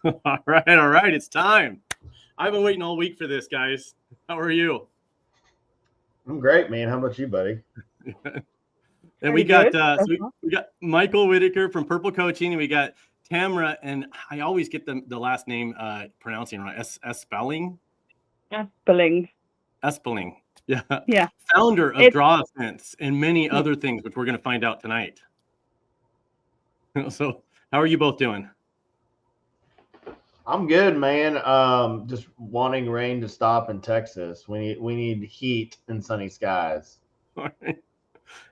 All right. It's time. I've been waiting all week for this, guys. How are you? I'm great, man. How about you, buddy? And Pretty good. we got Michael Whittaker from Purple Coaching, and we got Tamara, and I always get the last name pronouncing right. Espelling. Espelling. Espelling. Yeah. Yeah. Founder of Draw Offense and many other things, which we're going to find out tonight. So, how are you both doing? I'm good, man. Just wanting rain to stop in Texas. We need heat and sunny skies.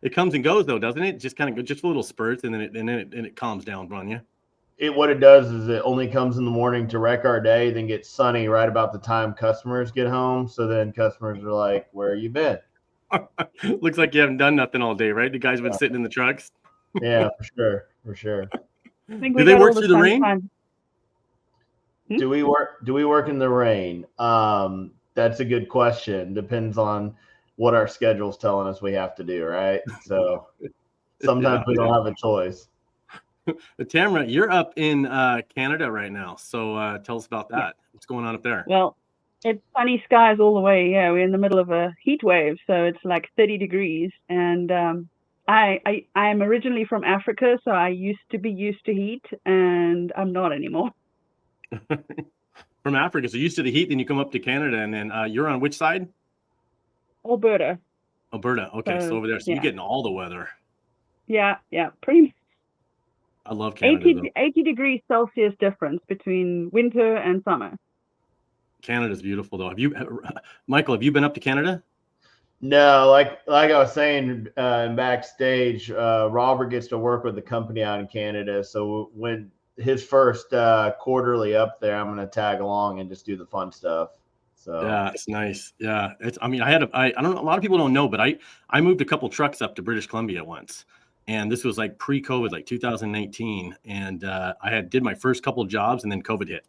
It comes and goes, though, doesn't it? Just kind of just little spurts, and then it calms down on you. What it does is it only comes in the morning to wreck our day, then gets sunny right about the time customers get home. So then customers are like, "Where you been?" Looks like you haven't done nothing all day, right? The guys been sitting in the trucks. Yeah, for sure. Do they work through the rain? Do we work in the rain? That's a good question. Depends on what our schedule's telling us we have to do, right? So sometimes we don't have a choice. Tamara, you're up in Canada right now, so tell us about that. Yeah. What's going on up there? Well, it's sunny skies all the way. Yeah, we're in the middle of a heat wave, so it's like 30 degrees. And I am originally from Africa, so I used to be used to heat, and I'm not anymore. From Africa, so used to the heat, then you come up to Canada, and then you're on which side? Alberta. Okay, so over there, so you're getting all the weather. Yeah, pretty much. I love Canada. 80 degrees Celsius difference between winter and summer. Canada's beautiful, though. Michael, have you been up to Canada? No, like I was saying backstage, Robert gets to work with the company out in Canada. So when his first quarterly up there, I'm going to tag along and just do the fun stuff. So yeah, it's nice. Yeah, I don't know. A lot of people don't know, but I moved a couple trucks up to British Columbia once, and this was like pre-COVID, like 2019, and I did my first couple of jobs, and then COVID hit,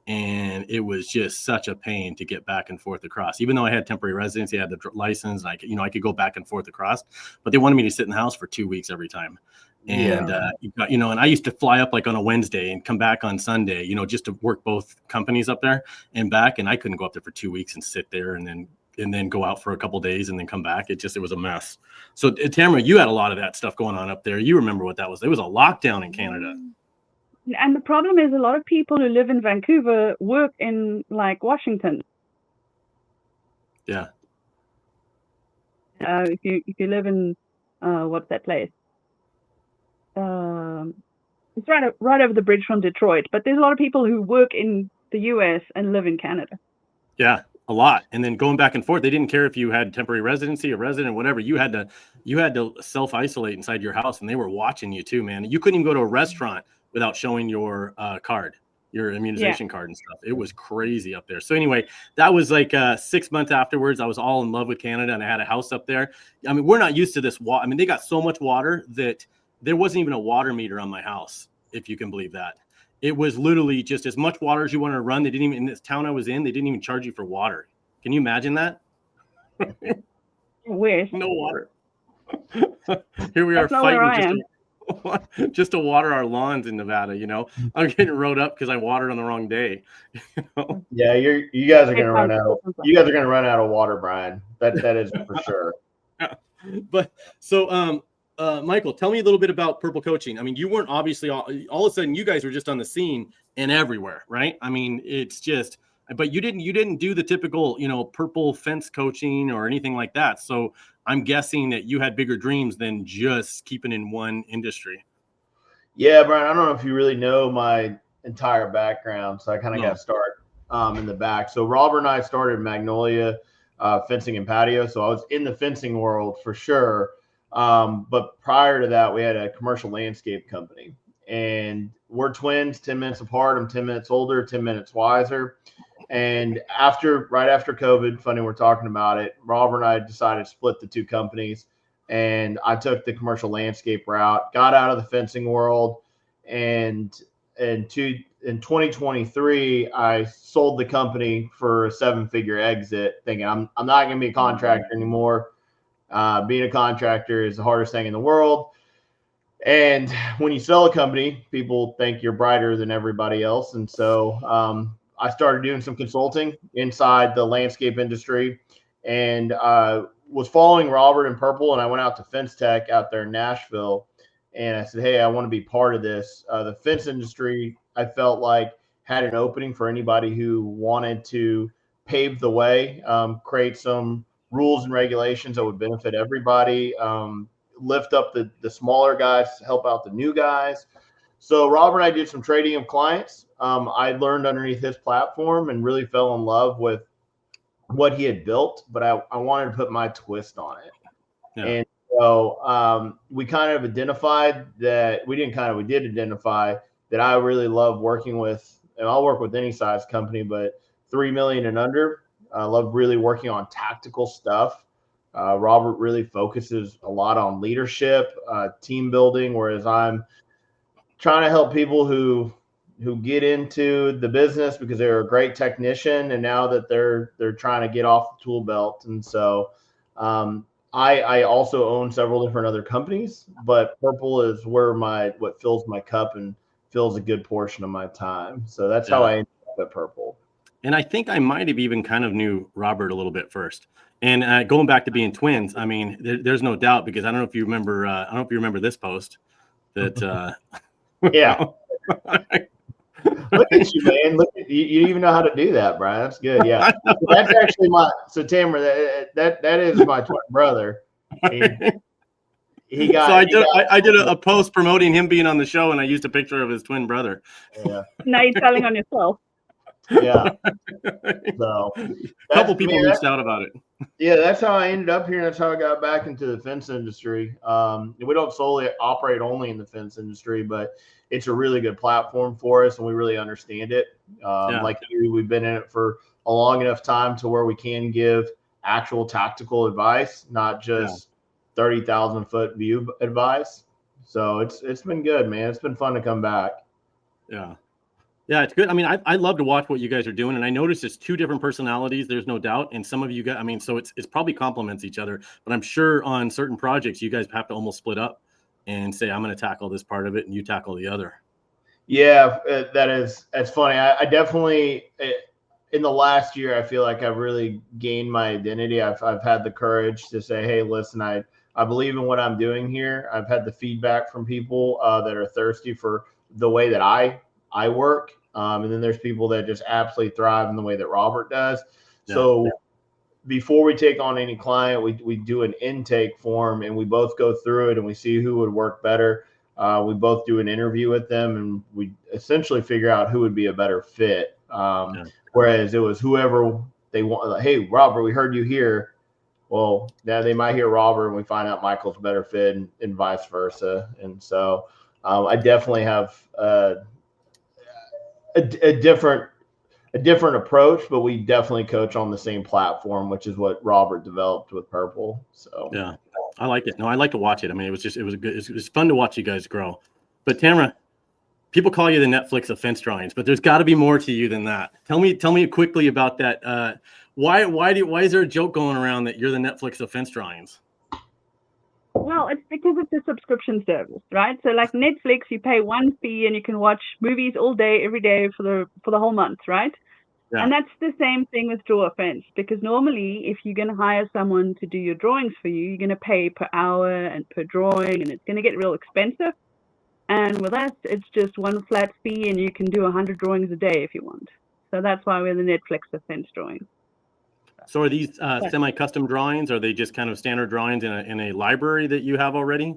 and it was just such a pain to get back and forth across. Even though I had temporary residency, I had the license, and I could go back and forth across, but they wanted me to sit in the house for 2 weeks every time. And, and I used to fly up like on a Wednesday and come back on Sunday, just to work both companies up there and back. And I couldn't go up there for 2 weeks and sit there and then go out for a couple of days and then come back. It was a mess. So Tamara, you had a lot of that stuff going on up there. You remember what that was. There was a lockdown in Canada. And the problem is a lot of people who live in Vancouver work in like Washington. Yeah. If you live in, what's that place? It's right over the bridge from Detroit, but there's a lot of people who work in the US and live in Canada. Yeah, a lot. And then going back and forth, they didn't care if you had temporary residency or resident, whatever. You had to self-isolate inside your house, and they were watching you too, man. You couldn't even go to a restaurant without showing your card, your immunization card and stuff. It was crazy up there. So anyway, that was like 6 months afterwards. I was all in love with Canada, and I had a house up there. I mean, we're not used to this water. I mean, they got so much water that there wasn't even a water meter on my house, if you can believe that. It was literally just as much water as you wanted to run. They didn't even, in this town I was in, they didn't even charge you for water. Can you imagine that? Where? No water. Here we are fighting just to water our lawns in Nevada. I'm getting rode up because I watered on the wrong day. Yeah, you guys are gonna run out. You guys are gonna run out of water, Brian. That is for sure. But so Michael, tell me a little bit about Purple Coaching. I mean, you weren't obviously all of a sudden you guys were just on the scene and everywhere, right? I mean, it's just, but you didn't do the typical, purple fence coaching or anything like that. So I'm guessing that you had bigger dreams than just keeping in one industry. Yeah, Brian, I don't know if you really know my entire background, so I kind of got to start in the back. So Robert and I started Magnolia Fencing and Patio. So I was in the fencing world for sure. But prior to that, we had a commercial landscape company, and we're twins, 10 minutes apart. I'm 10 minutes older, 10 minutes wiser. And right after COVID, funny we're talking about it, Robert and I decided to split the two companies, and I took the commercial landscape route, got out of the fencing world. And in 2023, I sold the company for a 7-figure exit, thinking I'm not going to be a contractor anymore. Being a contractor is the hardest thing in the world. And when you sell a company, people think you're brighter than everybody else. And so I started doing some consulting inside the landscape industry, and was following Robert and Purple. And I went out to Fence Tech out there in Nashville, and I said, hey, I want to be part of this. The fence industry, I felt like, had an opening for anybody who wanted to pave the way, create some rules and regulations that would benefit everybody, lift up the smaller guys, help out the new guys. So Robert and I did some trading of clients. I learned underneath his platform and really fell in love with what he had built, but I wanted to put my twist on it. Yeah. And so we kind of identified that we did identify that I really love working with, and I'll work with any size company, but 3 million and under. I love really working on tactical stuff. Robert really focuses a lot on leadership, team building, whereas I'm trying to help people who get into the business because they're a great technician, and now that they're trying to get off the tool belt. And so I also own several different other companies, but Purple is where what fills my cup and fills a good portion of my time. So that's how I ended up at Purple. And I think I might have even kind of knew Robert a little bit first. And going back to being twins, I mean, there's no doubt, because I don't know if you remember. I don't know if you remember this post. That yeah. Look at you, man. Look at you. You even know how to do that, Brian. That's good. Yeah. That's actually Tamara. That is my twin brother. I did a post promoting him being on the show, and I used a picture of his twin brother. Yeah. Now you're telling on yourself. Yeah. So a couple people reached out about it. Yeah, that's how I ended up here. And that's how I got back into the fence industry. We don't solely operate only in the fence industry, but it's a really good platform for us, and we really understand it. Like you, we've been in it for a long enough time to where we can give actual tactical advice, not just 30,000 foot view advice. So it's been good, man. It's been fun to come back. Yeah. Yeah, it's good. I mean, I love to watch what you guys are doing, and I noticed it's two different personalities. There's no doubt, and some of you guys, I mean, so it's probably complements each other. But I'm sure on certain projects, you guys have to almost split up and say, I'm going to tackle this part of it, and you tackle the other. Yeah, that's funny. I definitely, in the last year, I feel like I've really gained my identity. I've had the courage to say, hey, listen, I believe in what I'm doing here. I've had the feedback from people that are thirsty for the way that I work. And then there's people that just absolutely thrive in the way that Robert does. So before we take on any client, we do an intake form, and we both go through it, and we see who would work better. We both do an interview with them, and we essentially figure out who would be a better fit. Whereas it was whoever they want. Like, hey, Robert, we heard you here. Well, now they might hear Robert, and we find out Michael's a better fit, and vice versa. And so I definitely have a different approach, but we definitely coach on the same platform, which is what Robert developed with Purple. So yeah, I like it. No, I like to watch it. I mean, it was fun to watch you guys grow. But Tamara, people call you the Netflix of fence drawings, but there's got to be more to you than that. Tell me quickly about that. Why is there a joke going around that you're the Netflix of fence drawings? Well, it's because it's a subscription service, right? So like Netflix, you pay one fee and you can watch movies all day, every day for the whole month, right? Yeah. And that's the same thing with Draw a Fence, because normally if you're going to hire someone to do your drawings for you, you're going to pay per hour and per drawing, and it's going to get real expensive. And with us, it's just one flat fee, and you can do 100 drawings a day if you want. So that's why we're the Netflix of fence drawings. So are these semi-custom drawings? Are they just kind of standard drawings in a library that you have already?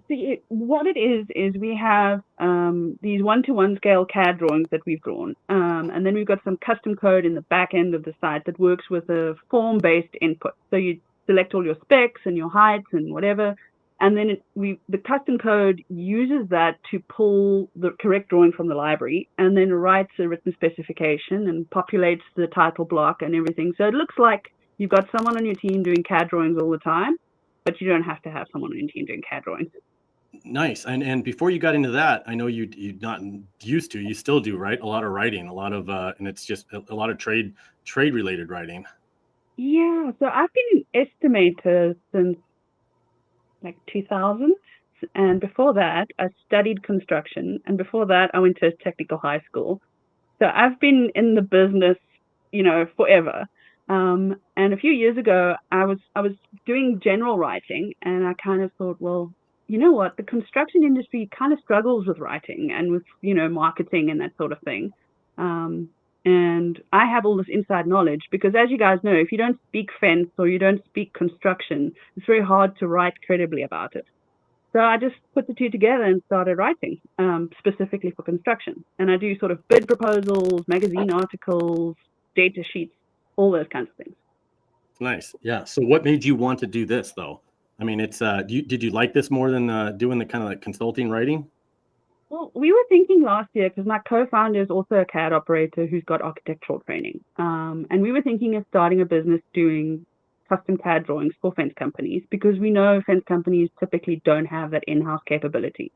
See, what it is we have these 1-to-1 scale CAD drawings that we've drawn. And then we've got some custom code in the back end of the site that works with a form-based input. So you select all your specs and your heights and whatever. And then the custom code uses that to pull the correct drawing from the library, and then writes a written specification and populates the title block and everything. So it looks like you've got someone on your team doing CAD drawings all the time, but you don't have to have someone on your team doing CAD drawings. Nice. And before you got into that, I know you not used to, you still do, right? A lot of writing, a lot of, and it's just a lot of trade related writing. Yeah. So I've been an estimator since like 2000. and before that, I studied construction, and before that, I went to technical high school. So I've been in the business, forever. And a few years ago, I was doing general writing, and I kind of thought, well, you know what, the construction industry kind of struggles with writing and with marketing and that sort of thing. And I have all this inside knowledge because, as you guys know, if you don't speak fence or you don't speak construction, it's very hard to write credibly about it. So I just put the two together and started writing specifically for construction. And I do sort of bid proposals, magazine articles, data sheets, all those kinds of things. Nice. Yeah. So what made you want to do this, though? I mean, it's did you like this more than doing the kind of like consulting writing? Well, we were thinking last year, because my co-founder is also a CAD operator who's got architectural training. And we were thinking of starting a business doing custom CAD drawings for fence companies, because we know fence companies typically don't have that in-house capability.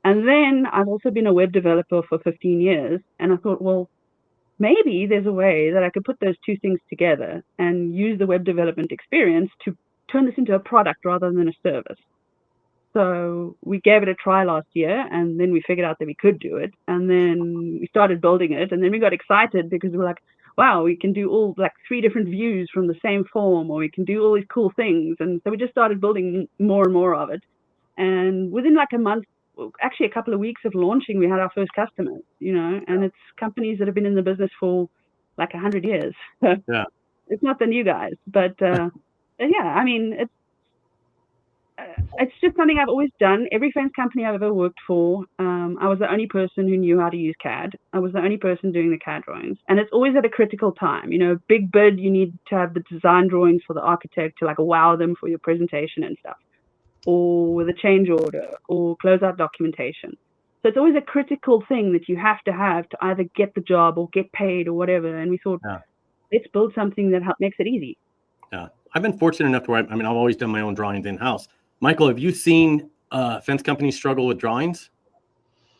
And then I've also been a web developer for 15 years, and I thought, well, maybe there's a way that I could put those two things together and use the web development experience to turn this into a product rather than a service. So we gave it a try last year, and then we figured out that we could do it, and then we started building it, and then we got excited because we're like, wow, we can do all like 3 different views from the same form, or we can do all these cool things. And so we just started building more and more of it. And within like a month, actually a couple of weeks of launching, we had our first customers, and it's companies that have been in the business for like 100 years. Yeah. It's not the new guys, but yeah, I mean, it's just something I've always done. Every fence company I've ever worked for, I was the only person who knew how to use CAD. I was the only person doing the CAD drawings. And it's always at a critical time. Big bid, you need to have the design drawings for the architect to like wow them for your presentation and stuff, or with a change order or closeout documentation. So it's always a critical thing that you have to either get the job or get paid or whatever. And we thought, let's build something that makes it easy. Yeah. I've been fortunate enough to where I've always done my own drawings in-house. Michael, have you seen fence companies struggle with drawings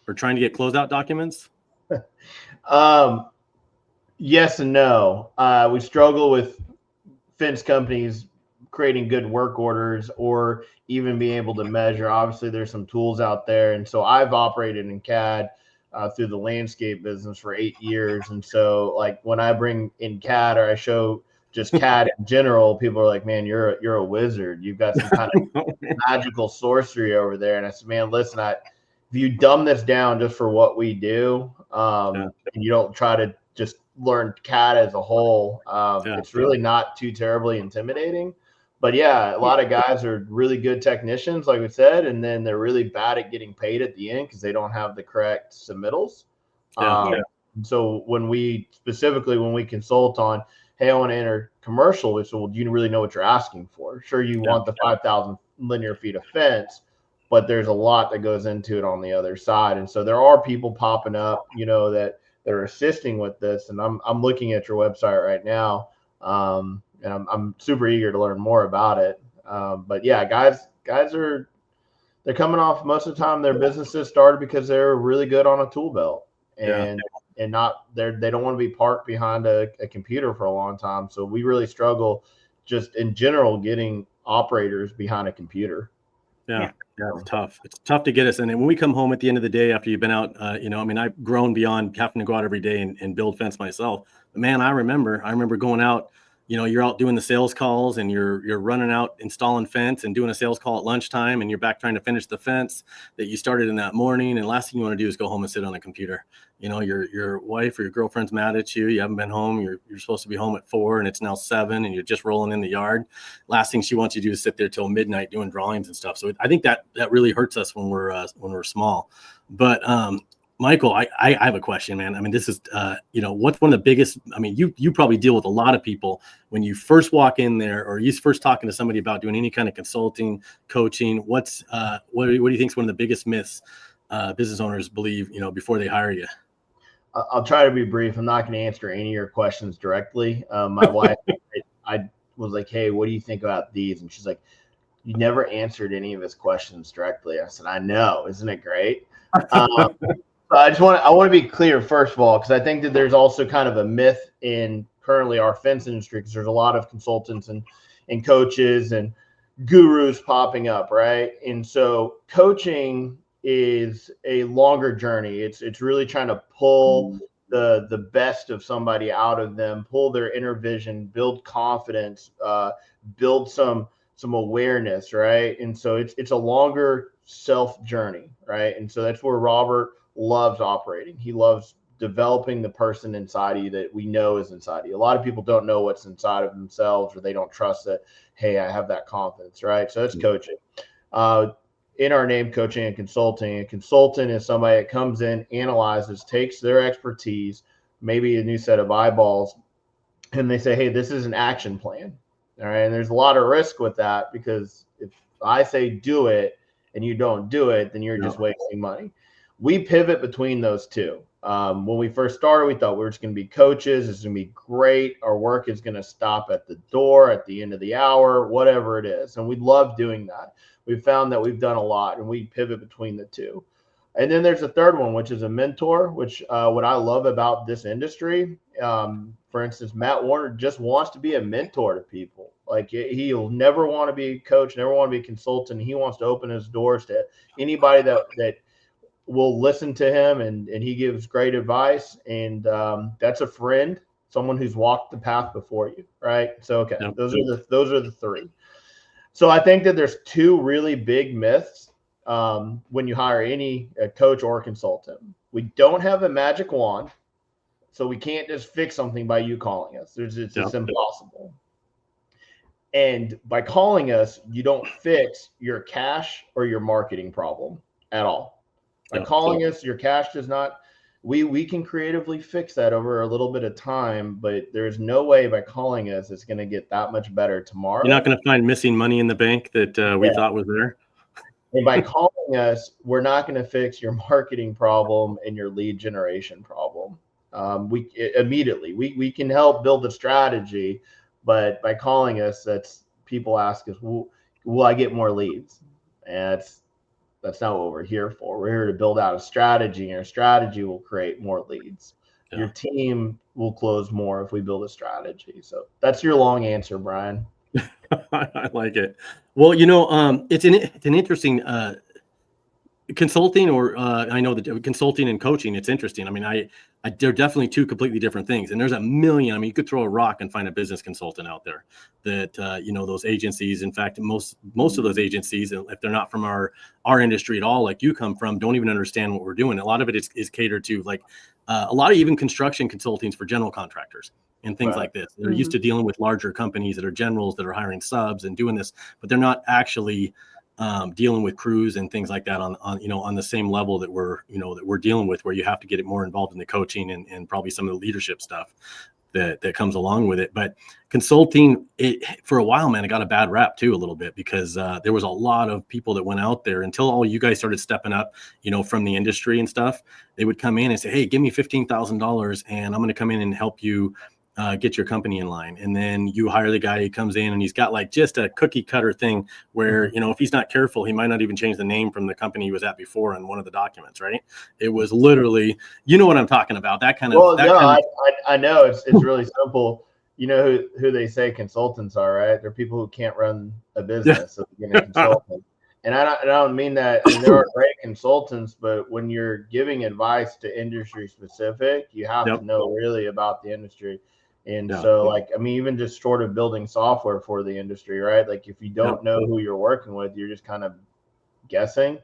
or trying to get closeout documents? Yes and no. We struggle with fence companies creating good work orders or even being able to measure. Obviously, there's some tools out there. And so I've operated in CAD through the landscape business for 8 years. And so like when I bring in CAD or I show just CAD in general, people are like, man, you're a wizard. You've got some kind of magical sorcery over there. And I said, man, listen, if you dumb this down just for what we do, and you don't try to just learn CAD as a whole, it's really not too terribly intimidating. But yeah, a lot of guys are really good technicians, like we said, and then they're really bad at getting paid at the end because they don't have the correct submittals. So when we consult on, hey, I want to enter commercial, we said, well, do you really know what you're asking for? Sure, you want the 5,000 linear feet of fence, but there's a lot that goes into it on the other side. And so there are people popping up, that they're assisting with this. And I'm looking at your website right now, and I'm super eager to learn more about it. But yeah, guys they're coming off most of the time. Their businesses started because they're really good on a tool belt, and not they don't want to be parked behind a computer for a long time. So we really struggle just in general getting operators behind a computer. Yeah, it's tough. It's tough to get us. And then when we come home at the end of the day after you've been out, I've grown beyond having to go out every day and build fence myself. But man, I remember going out. You're out doing the sales calls and you're running out installing fence and doing a sales call at lunchtime, and you're back trying to finish the fence that you started in that morning. And last thing you want to do is go home and sit on a computer. Your wife or your girlfriend's mad at you. You haven't been home. You're supposed to be home at 4 and it's now 7 and you're just rolling in the yard. Last thing she wants you to do is sit there till midnight doing drawings and stuff. So I think that really hurts us when we're small. But Michael, I have a question, man. I mean, this is, what's one of the biggest, you probably deal with a lot of people when you first walk in there or you first talking to somebody about doing any kind of consulting, coaching. What do you think is one of the biggest myths business owners believe, before they hire you? I'll try to be brief. I'm not going to answer any of your questions directly. My wife, I was like, hey, what do you think about these? And she's like, you never answered any of his questions directly. I said, I know. Isn't it great? I want to be clear, first of all, because I think that there's also kind of a myth in currently our fence industry, because there's a lot of consultants and coaches and gurus popping up, right? And so coaching is a longer journey. It's really trying to pull the best of somebody out of them, pull their inner vision, build confidence, build some awareness, right? And so it's a longer self journey, right? And so that's where Robert loves operating. He loves developing the person inside of you that we know is inside of you. A lot of people don't know what's inside of themselves, or they don't trust that, hey, I have that confidence, right? So that's coaching. In our name, coaching and consulting, a consultant is somebody that comes in, analyzes, takes their expertise, maybe a new set of eyeballs, and they say, hey, this is an action plan. All right. And there's a lot of risk with that, because if I say do it and you don't do it, then you're just wasting money. We pivot between those two. When we first started, we thought we were just going to be coaches. It's going to be great. Our work is going to stop at the door, at the end of the hour, whatever it is. And we love doing that. We've found that we've done a lot, and we pivot between the two. And then there's a third one, which is a mentor, which what I love about this industry, for instance, Matt Warner just wants to be a mentor to people. Like, he'll never want to be a coach, never want to be a consultant. He wants to open his doors to anybody that will listen to him, and he gives great advice. And that's a friend, someone who's walked the path before you, right? So, okay, those are the three. So I think that there's two really big myths when you hire a coach or a consultant. We don't have a magic wand, so we can't just fix something by you calling us. It's impossible. And by calling us, you don't fix your cash or your marketing problem at all. By calling us, your cash does not. We can creatively fix that over a little bit of time, but there's no way by calling us it's going to get that much better tomorrow. You're not going to find missing money in the bank that we thought was there. And by calling us, we're not going to fix your marketing problem and your lead generation problem. We can help build a strategy, but by calling us, that's people ask us, will I get more leads? And that's not what we're here for. We're here to build out a strategy, and our strategy will create more leads. Yeah. Your team will close more if we build a strategy. So that's your long answer, Brian. I like it. Well, it's an interesting consulting, or I know that consulting and coaching, it's interesting. I mean, they're definitely two completely different things. And there's a million. I mean, you could throw a rock and find a business consultant out there that, those agencies. In fact, most of those agencies, if they're not from our industry at all, like you come from, don't even understand what we're doing. A lot of it is catered to, like a lot of even construction consultings for general contractors and things like this. They're used to dealing with larger companies that are generals that are hiring subs and doing this, but they're not actually dealing with crews and things like that on the same level that we're dealing with, where you have to get it more involved in the coaching and probably some of the leadership stuff that comes along with it. But consulting, for a while, man, it got a bad rap too, a little bit, because there was a lot of people that went out there until all you guys started stepping up, from the industry and stuff. They would come in and say, hey, give me $15,000 and I'm going to come in and help you get your company in line. And then you hire the guy who comes in and he's got like just a cookie cutter thing where, if he's not careful, he might not even change the name from the company he was at before on one of the documents, right? It was literally, what I'm talking about, that kind of. Well, I know it's really simple. You know who they say consultants are, right? They're people who can't run a business. So they're a consultant. And I don't mean that. I mean, there are great consultants, but when you're giving advice to industry specific, you have to know really about the industry. And so, even just sort of building software for the industry, right? Like, if you don't know who you're working with, you're just kind of guessing.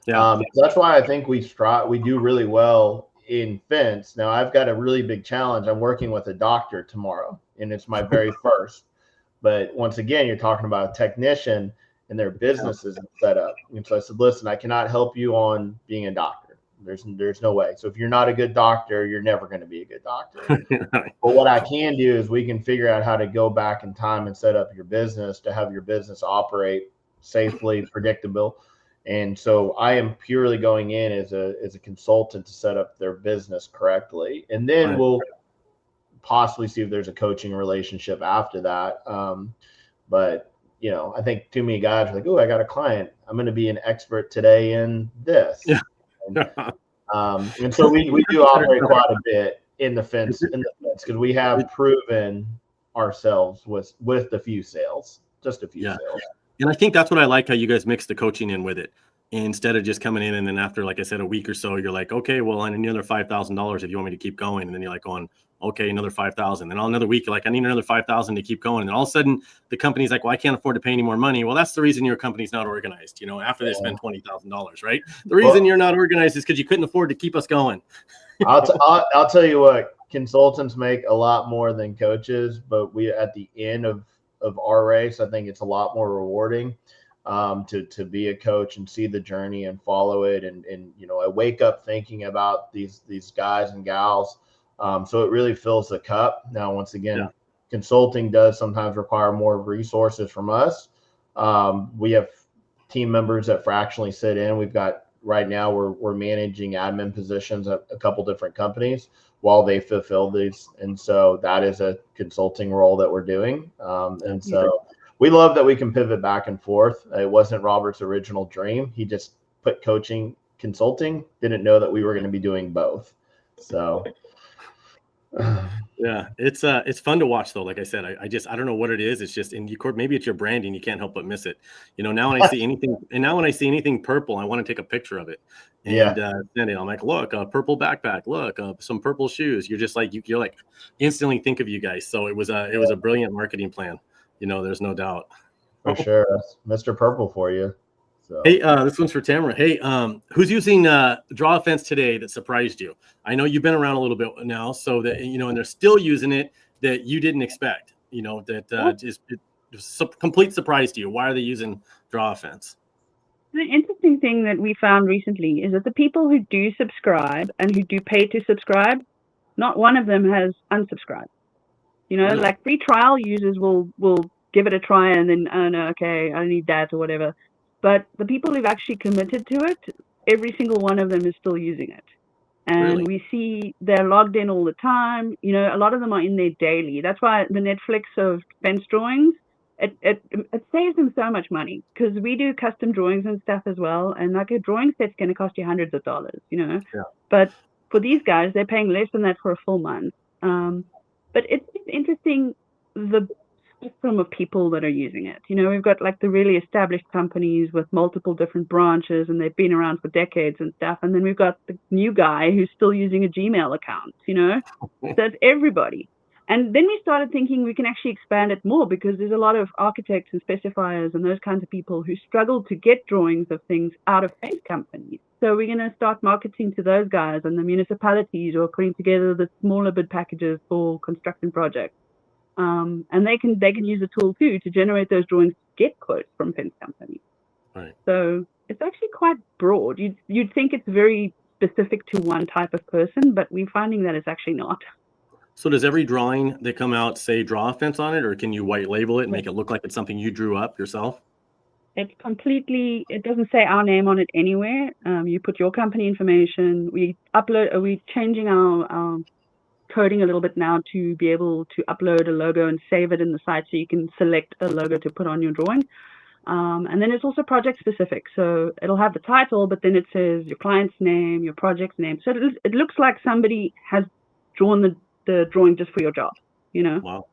So that's why I think we do really well in fence. Now, I've got a really big challenge. I'm working with a doctor tomorrow, and it's my very first. But once again, you're talking about a technician and their businesses set up. And so I said, listen, I cannot help you on being a doctor. There's no way. So if you're not a good doctor, you're never going to be a good doctor. But what I can do is we can figure out how to go back in time and set up your business to have your business operate safely, predictable. And so I am purely going in as a consultant to set up their business correctly. And then we'll possibly see if there's a coaching relationship after that. But I think too many guys are like, oh, I got a client. I'm going to be an expert today in this. Yeah. And so we do operate quite a bit in the fence because we have proven ourselves with a few sales, just a few sales. And I think that's what I like, how you guys mix the coaching in with it. Instead of just coming in and then after, like I said, a week or so, you're like, okay, well, I need another $5,000 if you want me to keep going. And then you're like going, okay, another 5,000. Then another week, you're like, I need another 5,000 to keep going. And then all of a sudden the company's like, well, I can't afford to pay any more money. Well, that's the reason your company's not organized, after they spend $20,000, right? The reason you're not organized is because you couldn't afford to keep us going. I'll tell you what, consultants make a lot more than coaches, but we, at the end of our race, I think it's a lot more rewarding to be a coach and see the journey and follow it. And I wake up thinking about these guys and gals. So it really fills the cup. Now, once again, consulting does sometimes require more resources from us. We have team members that fractionally sit in. We've got, right now, we're managing admin positions at a couple different companies while they fulfill these. And so that is a consulting role that we're doing. And so we love that we can pivot back and forth. It wasn't Robert's original dream. He just put coaching, consulting, didn't know that we were going to be doing both. So yeah, it's fun to watch though. Like I said, I don't know what it is. It's just maybe it's your branding. You can't help but miss it. Now when I see anything purple, I want to take a picture of it and send it. I'm like, look, a purple backpack, look, some purple shoes. You're just like, you're like instantly think of you guys. So it was a brilliant marketing plan. There's no doubt. For sure. That's Mr. Purple for you. So. Hey, this one's for Tamara. Hey, who's using draw offense today that surprised you? I know you've been around a little bit now, so that and they're still using it that you didn't expect. Just it was a complete surprise to you. Why are they using draw offense? The interesting thing that we found recently is that the people who do subscribe and who do pay to subscribe, not one of them has unsubscribed. Really? Like free trial users will give it a try and then, oh no, okay, I need that or whatever. But the people who've actually committed to it, every single one of them is still using it. And we see they're logged in all the time. A lot of them are in there daily. That's why the Netflix of fence drawings, it saves them so much money, because we do custom drawings and stuff as well. And like a drawing set's going to cost you hundreds of dollars, Yeah. But for these guys, they're paying less than that for a full month. But it's interesting, the spectrum of people that are using it. We've got like the really established companies with multiple different branches, and they've been around for decades and stuff. And then we've got the new guy who's still using a Gmail account, So it's everybody. And then we started thinking we can actually expand it more, because there's a lot of architects and specifiers and those kinds of people who struggle to get drawings of things out of fence companies. So we're going to start marketing to those guys and the municipalities who are putting together the smaller bid packages for construction projects. And they can use the tool too to generate those drawings, get quotes from fence companies. Right. So it's actually quite broad. You'd think it's very specific to one type of person, but we're finding that it's actually not. So does every drawing that come out say draw offense on it, or can you white label it and make it look like it's something you drew up yourself? It doesn't say our name on it anywhere. You put your company information. We're changing our coding a little bit now to be able to upload a logo and save it in the site, so you can select a logo to put on your drawing. And then it's also project specific. So it'll have the title, but then it says your client's name, your project's name. So it looks like somebody has drawn the drawing just for your job, Wow.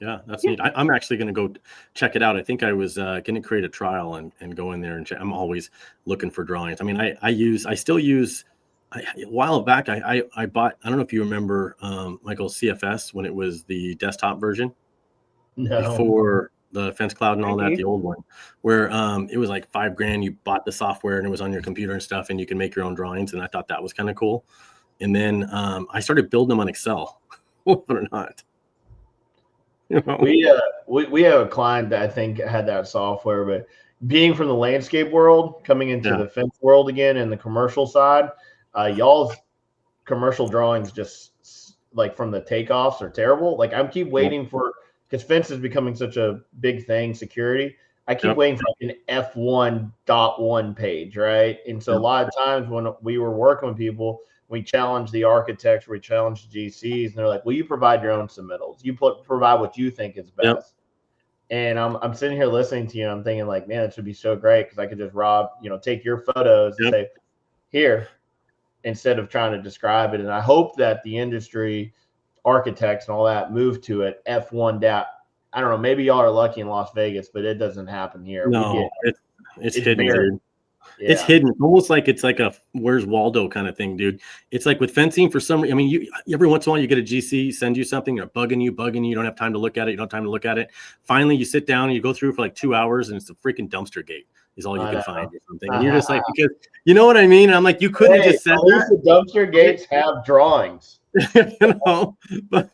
Yeah, that's neat. I'm actually going to go check it out. I think I was going to create a trial and go in there and check. I'm always looking for drawings. I mean, I still use, a while back, I bought, I don't know if you remember, Michael, CFS, when it was the desktop version. No. Before the Fence Cloud and all that, the old one, where it was like $5,000. You bought the software and it was on your computer and stuff, and you can make your own drawings. And I thought that was kind of cool. And then I started building them on Excel, believe it or not. We have a client that I think had that software, but being from the landscape world, coming into the fence world again and the commercial side, y'all's commercial drawings just like from the takeoffs are terrible. Like I keep waiting for, because fence is becoming such a big thing, security. I keep waiting for like an F1.1 page, right? And so a lot of times when we were working with people, we challenge the architects, we challenge the GCs, and they're like, "Will you provide your own submittals? You provide what you think is best." And I'm sitting here listening to you, and I'm thinking like, man, it should be so great, because I could just take your photos and say, here, instead of trying to describe it. And I hope that the industry, architects and all that, move to it F1 I don't know, maybe y'all are lucky in Las Vegas, but it doesn't happen here. No, it's hidden, very, dude. yeah. It's hidden. Almost like it's like a Where's Waldo kind of thing, dude. It's like with fencing for some reason. I mean, you every once in a while you get a GC send you something, they're bugging you. You don't have time to look at it. You don't have time to look at it. Finally, you sit down and you go through for like 2 hours, and it's a freaking dumpster gate is all you can find or something. And you're just like, because you know what I mean? And I'm like, you couldn't have just said at least the dumpster gates have drawings. You know, but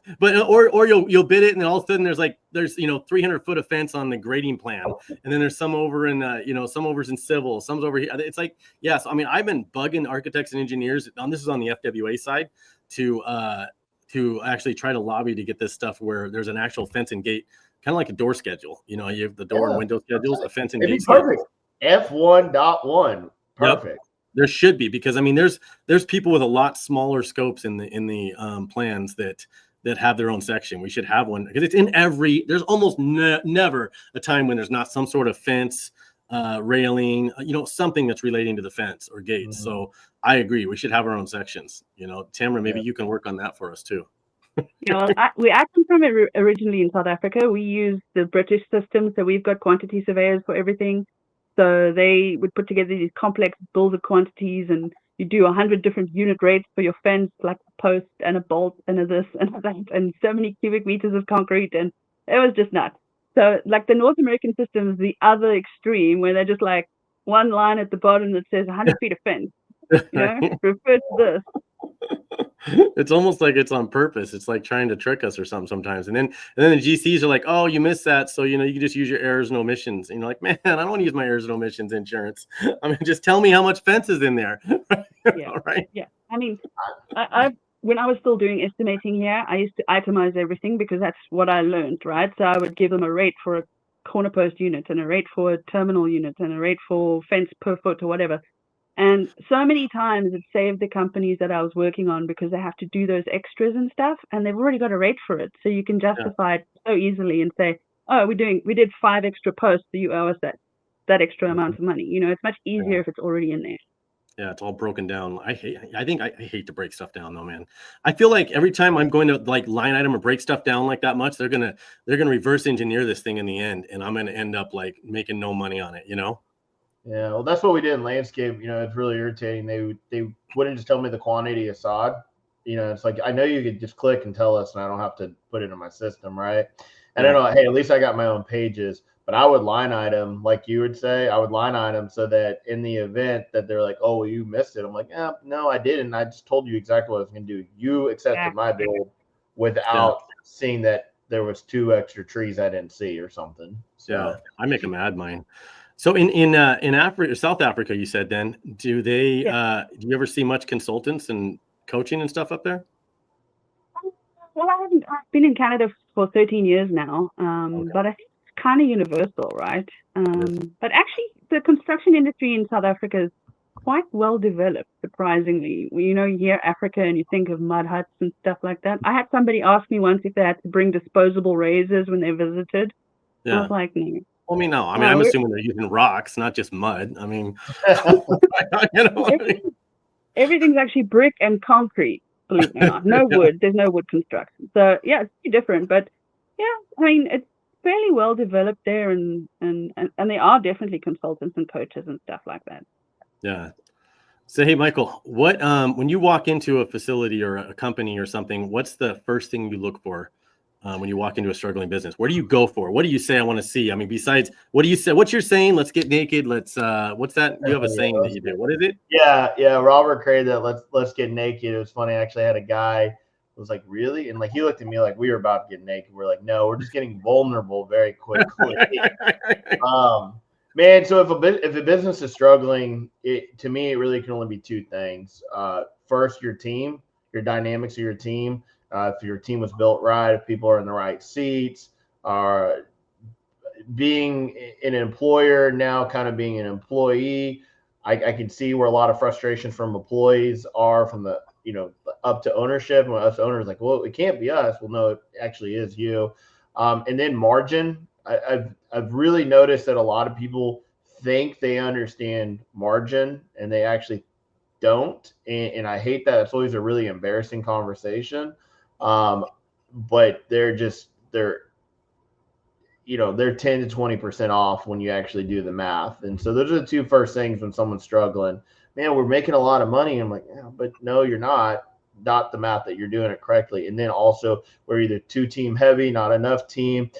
or you'll bid it, and then all of a sudden there's 300 foot of fence on the grading plan, and then there's some over in some overs in civil, some's over here. It's like, yes, I mean, I've been bugging architects and engineers, and this is on the FWA side, to actually try to lobby to get this stuff where there's an actual fence and gate, kind of like a door schedule. You know, you have the door and window schedules, a fence and gate perfect. F1.1 perfect. Yep. There should be, because I mean, there's people with a lot smaller scopes in the plans that have their own section. We should have one, because it's in there's almost never a time when there's not some sort of fence, railing, something that's relating to the fence or gates. Mm-hmm. So I agree, we should have our own sections. Tamara, maybe you can work on that for us too. We actually from originally in South Africa. We use the British system, so we've got quantity surveyors for everything. So they would put together these complex bills of quantities, and you do 100 different unit rates for your fence, like a post and a bolt and a this and a that, and so many cubic meters of concrete, and it was just nuts. So like the North American system is the other extreme, where they're just like one line at the bottom that says 100 feet of fence. Refer to this. It's almost like it's on purpose. It's like trying to trick us or something sometimes. And then the GCs are like, oh, you missed that. So, you can just use your errors and omissions. And you're like, man, I don't want to use my errors and omissions insurance. I mean, just tell me how much fence is in there. Yeah. Right. Yeah. I mean, when I was still doing estimating here, I used to itemize everything, because that's what I learned, right? So I would give them a rate for a corner post unit, and a rate for a terminal unit, and a rate for fence per foot or whatever. And so many times it saved the companies that I was working on, because they have to do those extras and stuff, and they've already got a rate for it. So you can justify it so easily and say, oh, we did 5 extra posts, so you owe us that extra amount of money. It's much easier if it's already in there. Yeah, it's all broken down. I hate to break stuff down though, man. I feel like every time I'm going to like line item or break stuff down like that much, they're gonna reverse engineer this thing in the end, and I'm gonna end up like making no money on it, Yeah, well, that's what we did in landscape. It's really irritating. They wouldn't just tell me the quantity of sod. It's like, I know you could just click and tell us, and I don't have to put it in my system, right? And I know, hey, at least I got my own pages. But I would line item, like you would say, I would line item so that in the event that they're like, oh, well, you missed it. I'm like, no, I didn't. I just told you exactly what I was going to do. You accepted my build without seeing that there was 2 extra trees I didn't see or something. So. Yeah, I make them add mine. So in Africa, South Africa, you said, then do they do you ever see much consultants and coaching and stuff up there? Well, I've been in Canada for 13 years now, but I think it's kind of universal, right? But actually, the construction industry in South Africa is quite well developed, surprisingly. You hear Africa and you think of mud huts and stuff like that. I had somebody ask me once if they had to bring disposable razors when they visited. I was like, no. Well, I mean, no. I mean, I'm assuming they're using rocks, not just mud. I mean, everything's actually brick and concrete. Believe me or not, no wood. There's no wood construction. So yeah, it's pretty different. But yeah, I mean, it's fairly well developed there, and there are definitely consultants and coaches and stuff like that. Yeah. So hey, Michael, what when you walk into a facility or a company or something, what's the first thing you look for? When you walk into a struggling business, where do you go for? What do you say I want to see? I mean, besides, what do you say? What's your saying? Let's get naked. Let's what's that? You have a saying that you do. What is it? Yeah. Robert created that. Let's get naked. It was funny. I actually had a guy who was like, really? And like, he looked at me like we were about to get naked. We're like, no, we're just getting vulnerable very quickly. Man, so if a business is struggling, to me, it really can only be 2 things. First, your team, your dynamics of your team. If your team was built right, if people are in the right seats, being an employer now kind of being an employee, I can see where a lot of frustration from employees are from the, up to ownership. And us owners like, well, it can't be us. Well, no, it actually is you. And then margin. I've really noticed that a lot of people think they understand margin, and they actually don't. And I hate that. It's always a really embarrassing conversation. But they're they're 10 to 20% off when you actually do the math. And so those are the two first things when someone's struggling. Man, we're making a lot of money. I'm like, yeah, but no, you're not the math that you're doing it correctly. And then also we're either too team heavy, not enough team.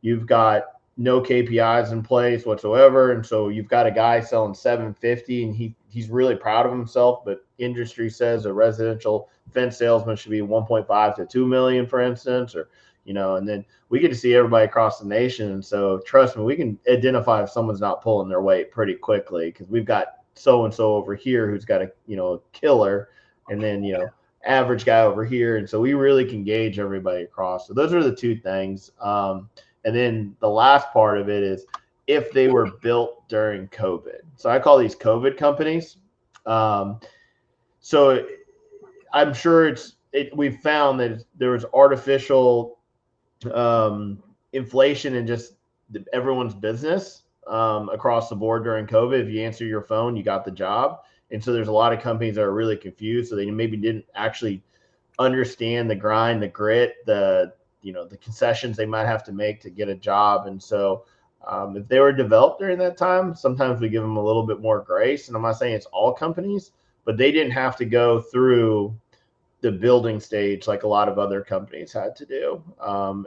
You've got no KPIs in place whatsoever. And so you've got a guy selling 750 and he's really proud of himself, but industry says a residential fence salesman should be 1.5 to 2 million, for instance, or, and then we get to see everybody across the nation. And so trust me, we can identify if someone's not pulling their weight pretty quickly, because we've got so-and-so over here who's got a killer, and then, average guy over here. And so we really can gauge everybody across. So those are the two things. And then the last part of it is if they were built during COVID. So I call these COVID companies. So I'm sure we've found that there was artificial inflation in just everyone's business across the board during COVID. If you answer your phone, you got the job. And so there's a lot of companies that are really confused. So they maybe didn't actually understand the grind, the grit, the concessions they might have to make to get a job. And so if they were developed during that time, sometimes we give them a little bit more grace. And I'm not saying it's all companies, but they didn't have to go through the building stage like a lot of other companies had to do.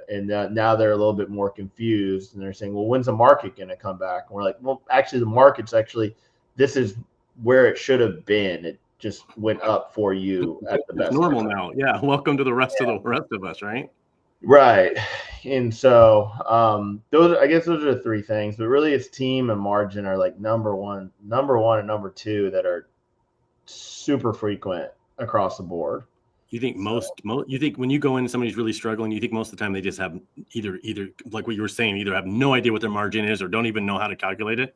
And now they're a little bit more confused, and they're saying, well, when's the market going to come back? And we're like, well, actually, the market's this is where it should have been. It just went up for you at the best. It's normal now. Yeah. Welcome to the rest of us, right? Right. And so those are the three things, but really it's team and margin are like number one and number two that are super frequent across the board. You think you think when you go in and somebody's really struggling, you think most of the time they just have either like what you were saying, either have no idea what their margin is or don't even know how to calculate it?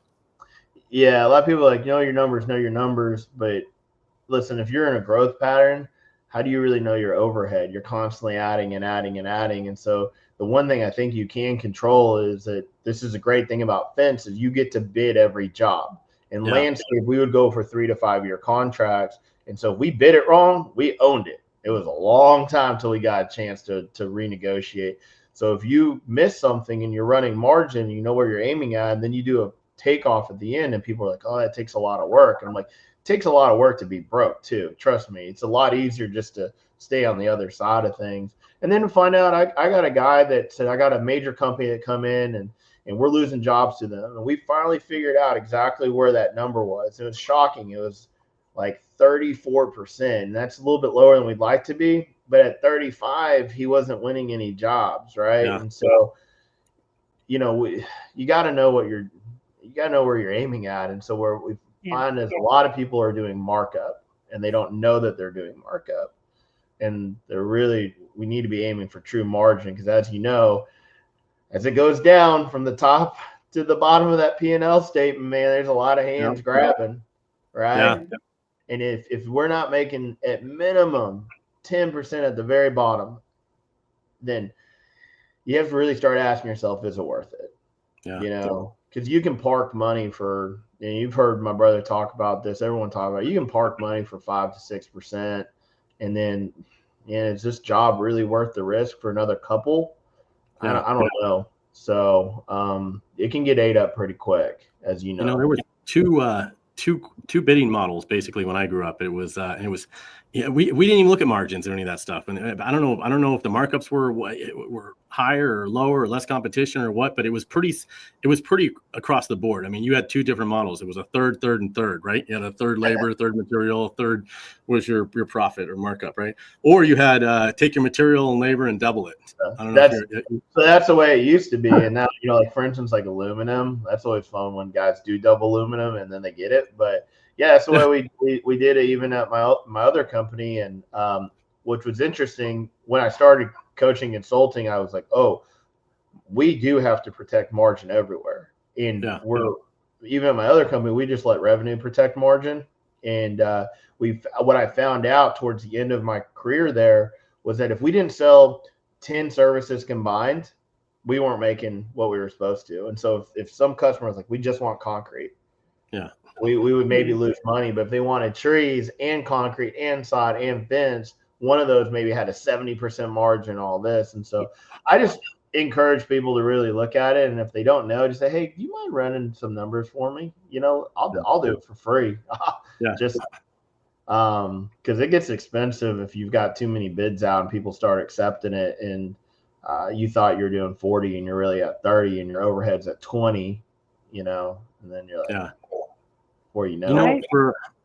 Yeah, a lot of people are like, know your numbers. But listen, if you're in a growth pattern, how do you really know your overhead? You're constantly adding and adding and adding. And so the one thing I think you can control is that this is a great thing about fence is you get to bid every job. In landscape, we would go for 3 to 5 year contracts. And so if we bid it wrong, we owned it. It was a long time till we got a chance to renegotiate. So if you miss something and you're running margin, you know where you're aiming at, and then you do a takeoff at the end and people are like, oh, that takes a lot of work. And I'm like, it takes a lot of work to be broke too. Trust me. It's a lot easier just to stay on the other side of things. And then to find out, I got a guy that said, I got a major company that come in and we're losing jobs to them. And we finally figured out exactly where that number was. It was shocking. It was like 34%. And that's a little bit lower than we'd like to be. But at 35, he wasn't winning any jobs, right? Yeah. And so, you got to know where you're aiming at. And so where we find is a lot of people are doing markup and they don't know that they're doing markup. And we need to be aiming for true margin, because as you know, as it goes down from the top to the bottom of that P&L statement, man, there's a lot of hands grabbing, right? Yeah. And if we're not making at minimum 10% at the very bottom, then you have to really start asking yourself, is it worth it? Yeah. Because you can park money for, and you've heard my brother talk about this, everyone talk about it, you can park money for 5 to 6%, and then, is this job really worth the risk for another couple? Yeah. I don't know. So it can get ate up pretty quick, as you know. There were two bidding models basically when I grew up. It was we didn't even look at margins or any of that stuff. And I don't know if the markups were higher or lower or less competition or what, but it was pretty across the board. I mean, you had two different models. It was a third, and third, right? You had a third labor, third material, third was your profit or markup, right? Or you had take your material and labor and double it. I don't know. So that's the way it used to be. And now, like for instance, like aluminum, that's always fun when guys do double aluminum and then they get it. But yeah, that's the way we did it even at my other company. And which was interesting, when I started coaching consulting, I was like, oh, we do have to protect margin everywhere. And even at my other company, we just let revenue protect margin. And what I found out towards the end of my career there was that if we didn't sell 10 services combined, we weren't making what we were supposed to. And so if some customer was like, we just want concrete, we would maybe lose money. But if they wanted trees and concrete and sod and fence, one of those maybe had a 70% margin, all this. And so I encourage people to really look at it. And if they don't know, just say, hey, do you mind running some numbers for me? I'll do it for free. Yeah. Just because it gets expensive if you've got too many bids out and people start accepting it, and you thought you're doing 40 and you're really at 30 and your overhead's at 20, and then you're like, before you know it.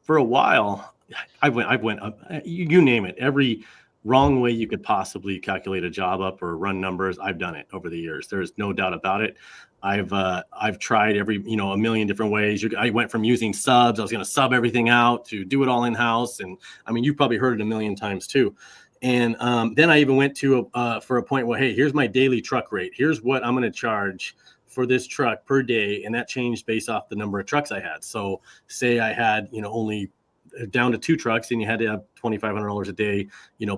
For a while, I went up, you name it, every wrong way you could possibly calculate a job up or run numbers. I've done it over the years. There's no doubt about it. I've tried every, a million different ways. I went from using subs. I was going to sub everything out to do it all in house. And I mean, you've probably heard it a million times too. And then I even went to for a point where, hey, here's my daily truck rate. Here's what I'm going to charge for this truck per day. And that changed based off the number of trucks I had. So say I had, only down to 2 trucks, and you had to have $2,500 a day,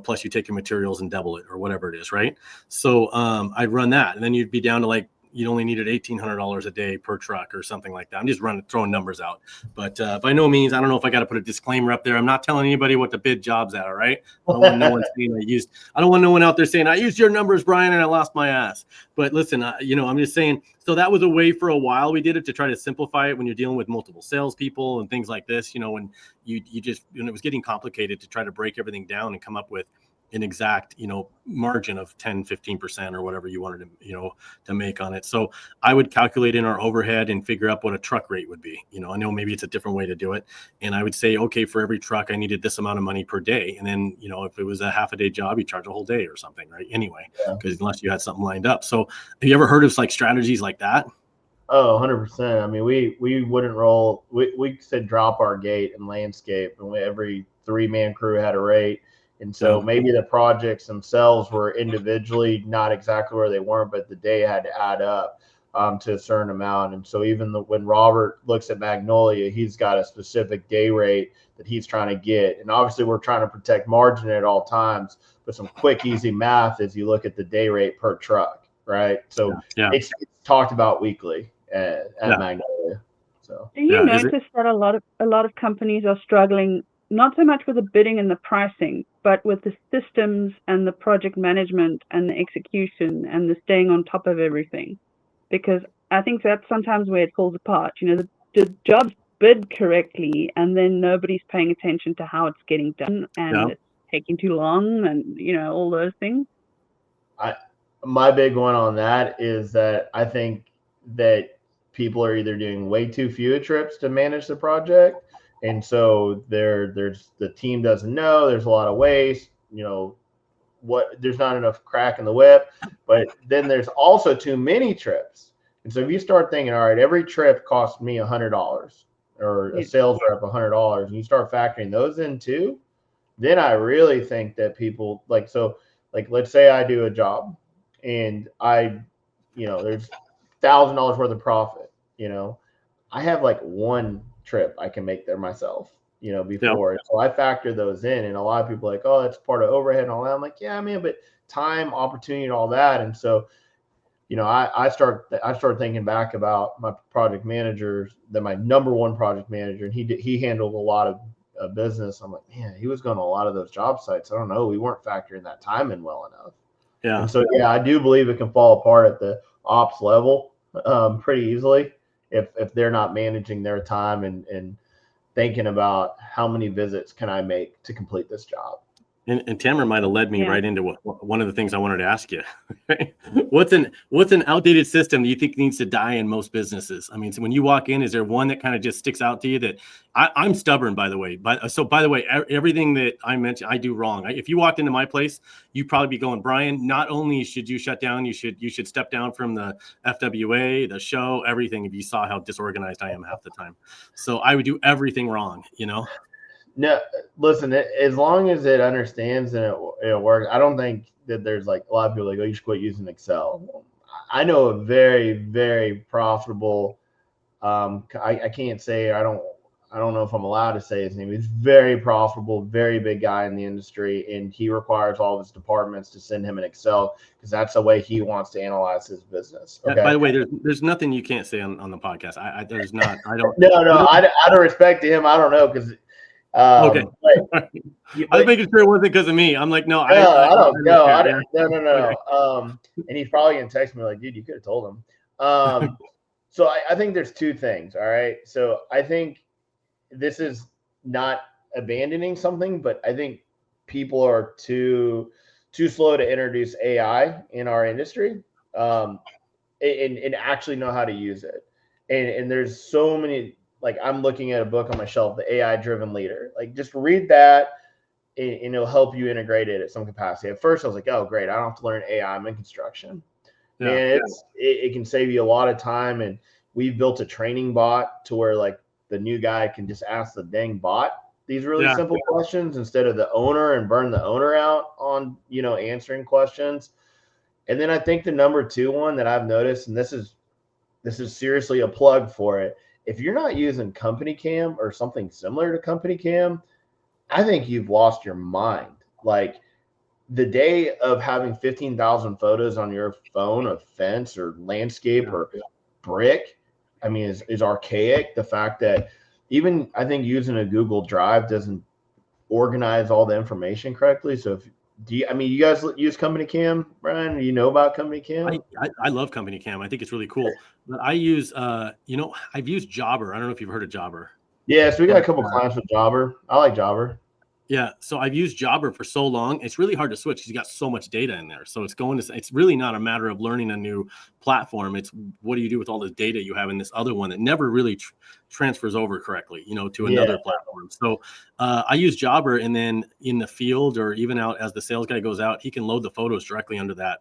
plus you take your materials and double it or whatever it is. Right. So I'd run that, and then you'd be down to like, you only needed $1,800 a day per truck or something like that. I'm just throwing numbers out, but by no means, I don't know if I got to put a disclaimer up there. I'm not telling anybody what to bid jobs at. All right. I don't want no one saying I don't want no one out there saying I used your numbers, Brian, and I lost my ass. But listen, I'm just saying, so that was a way for a while. We did it to try to simplify it when you're dealing with multiple salespeople and things like this, when you just, it was getting complicated to try to break everything down and come up with an exact, margin of 10, 15% or whatever you wanted to, to make on it. So I would calculate in our overhead and figure out what a truck rate would be. I know maybe it's a different way to do it. And I would say, okay, for every truck, I needed this amount of money per day. And then, if it was a half a day job, you charge a whole day or something, right? Anyway, because unless you had something lined up. So have you ever heard of like strategies like that? Oh, 100%. I mean, we wouldn't roll. We said drop our gate and landscape, and every 3-man crew had a rate. And so maybe the projects themselves were individually not exactly where they weren't, but the day had to add up to a certain amount. And so even when Robert looks at Magnolia, he's got a specific day rate that he's trying to get. And obviously we're trying to protect margin at all times, but some quick, easy math is you look at the day rate per truck, right? So it's talked about weekly at Magnolia. So do you notice that a lot of companies are struggling not so much with the bidding and the pricing, but with the systems and the project management and the execution and the staying on top of everything? Because I think that's sometimes where it falls apart. The job's bid correctly, and then nobody's paying attention to how it's getting done, and it's taking too long, and all those things. My big one on that is that I think that people are either doing way too few trips to manage the project. And so there's the team doesn't know, there's a lot of waste, there's not enough crack in the whip, but then there's also too many trips. And so if you start thinking, all right, every trip costs me $100 or a sales rep $100, and you start factoring those in too, then I really think that people let's say I do a job and there's $1,000 worth of profit, I have like one trip I can make there myself, before. So I factor those in, and a lot of people are like, oh, that's part of overhead and all that. I'm like, yeah, man, but time, opportunity, and all that. And so, I start thinking back about my project managers, my number one project manager, and he handled a lot of business. I'm like, man, he was going to a lot of those job sites. I don't know, we weren't factoring that time in well enough. Yeah. And so I do believe it can fall apart at the ops level pretty easily if they're not managing their time and thinking about how many visits can I make to complete this job. And Tamara might have led me right into one of the things I wanted to ask you. What's an outdated system that you think needs to die in most businesses? I mean, so when you walk in, is there one that kind of just sticks out to you? That I'm stubborn, by the way. So by the way, everything that I mentioned, I do wrong. If you walked into my place, you'd probably be going, Brian, not only should you shut down, you should step down from the FWA, the show, everything. If you saw how disorganized I am half the time, so I would do everything wrong. No, listen, as long as it understands and it works, I don't think that there's like a lot of people like, oh, you should quit using Excel. I know a very, very profitable, I can't say, I don't know if I'm allowed to say his name. He's very profitable, very big guy in the industry, and he requires all of his departments to send him an Excel because that's the way he wants to analyze his business. Okay. By the way, there's nothing you can't say on the podcast. There's not. I don't. No. Out of respect to him, I don't know because Okay. But, I was making sure it wasn't because of me. I'm like, no, I don't know. Okay. No. And he's probably gonna text me like, dude, you could have told him. So I think there's two things. All right. So I think this is not abandoning something, but I think people are too slow to introduce AI in our industry, and actually know how to use it. And there's so many. Like, I'm looking at a book on my shelf, The AI Driven Leader. Like, just read that, and it'll help you integrate it at some capacity. At first, I was like, oh, great, I don't have to learn AI. I'm in construction. Man, it can save you a lot of time. And we've built a training bot to where, like, the new guy can just ask the dang bot these really simple questions instead of the owner, and burn the owner out on, answering questions. And then I think the number two one that I've noticed, and this is seriously a plug for it. If you're not using Company Cam or something similar to Company Cam, I think you've lost your mind. Like, the day of having 15,000 photos on your phone of fence or landscape or brick, I mean, is archaic. The fact that even, I think, using a Google Drive doesn't organize all the information correctly. So you guys use Company Cam, Brian? Do you know about Company Cam? I love Company Cam. I think it's really cool. But I use, I've used Jobber. I don't know if you've heard of Jobber. Yeah, so we got a couple clients with Jobber. I like Jobber. Yeah, so I've used Jobber for so long. It's really hard to switch because you got so much data in there. So it's really not a matter of learning a new platform. It's what do you do with all the data you have in this other one that never really transfers over correctly, to another platform. So I use Jobber, and then in the field or even out as the sales guy goes out, he can load the photos directly under that.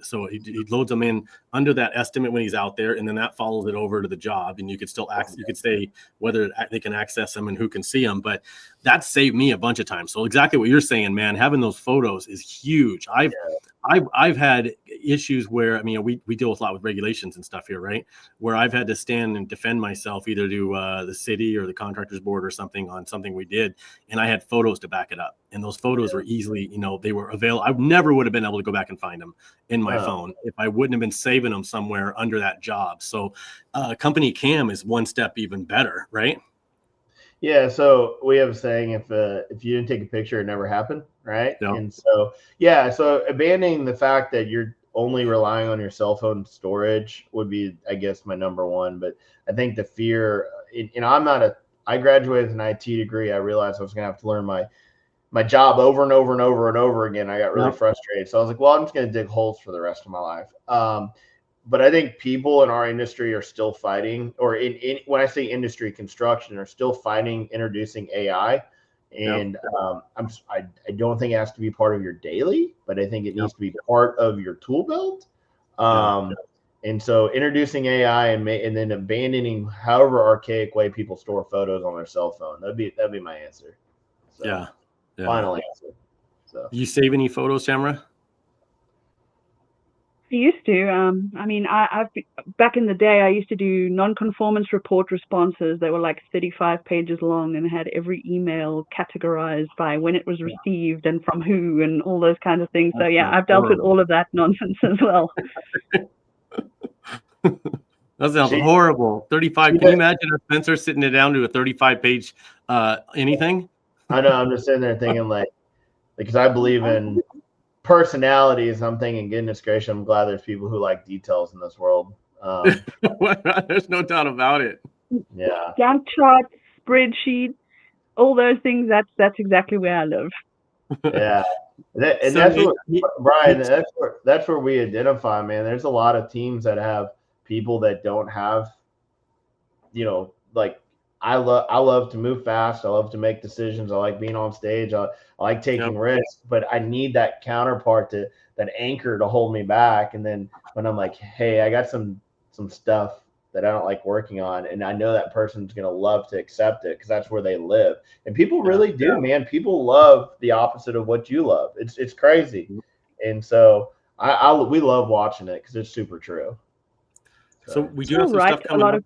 So he loads them in under that estimate when he's out there, and then that follows it over to the job, and you could still you could say whether they can access them and who can see them. But that saved me a bunch of times. So exactly what you're saying, man, having those photos is huge. I've had issues where, we deal with a lot with regulations and stuff here, right? Where I've had to stand and defend myself either to the city or the contractors board or something on something we did. And I had photos to back it up. And those photos were easily, they were available. I never would have been able to go back and find them in my phone if I wouldn't have been saving them somewhere under that job. So Company Cam is one step even better, right? Yeah, so we have a saying, if you didn't take a picture, it never happened, right? No. And so abandoning the fact that you're only relying on your cell phone storage would be, I guess, my number one. But I think the fear, I graduated with an IT degree. I realized I was going to have to learn my job over and over and over and over again. I got really frustrated. So I was like, well, I'm just going to dig holes for the rest of my life. But I think people in our industry are still fighting, or when I say industry, construction, are still fighting introducing AI. And I don't think it has to be part of your daily, but I think it needs to be part of your tool belt. And so introducing AI and then abandoning however archaic way people store photos on their cell phone. That'd be my answer. So, final answer. So, you save any photos, Tamara? I used to. I've back in the day, I used to do non-conformance report responses. They were like 35 pages long and had every email categorized by when it was received and from who and all those kinds of things. So I've dealt with all of that nonsense as well. That sounds horrible. 35. Can you imagine a Spencer sitting it down to a 35-page anything? I know. I'm just sitting there thinking because I believe in personalities. I'm thinking, goodness gracious, I'm glad there's people who like details in this world. There's no doubt about it. Yeah. Gantt charts, spreadsheets, all those things. That's exactly where I live. Yeah. That's what, Brian, that's where we identify, man. There's a lot of teams that have people that don't have, I love to move fast. I love to make decisions. I like being on stage. I like taking risks, but I need that counterpart that anchor to hold me back. And then when I'm like, hey, I got some stuff that I don't like working on, and I know that person's going to love to accept it because that's where they live. And people really do, man. People love the opposite of what you love. It's crazy. And so we love watching it because it's super true. So we do have some stuff coming up.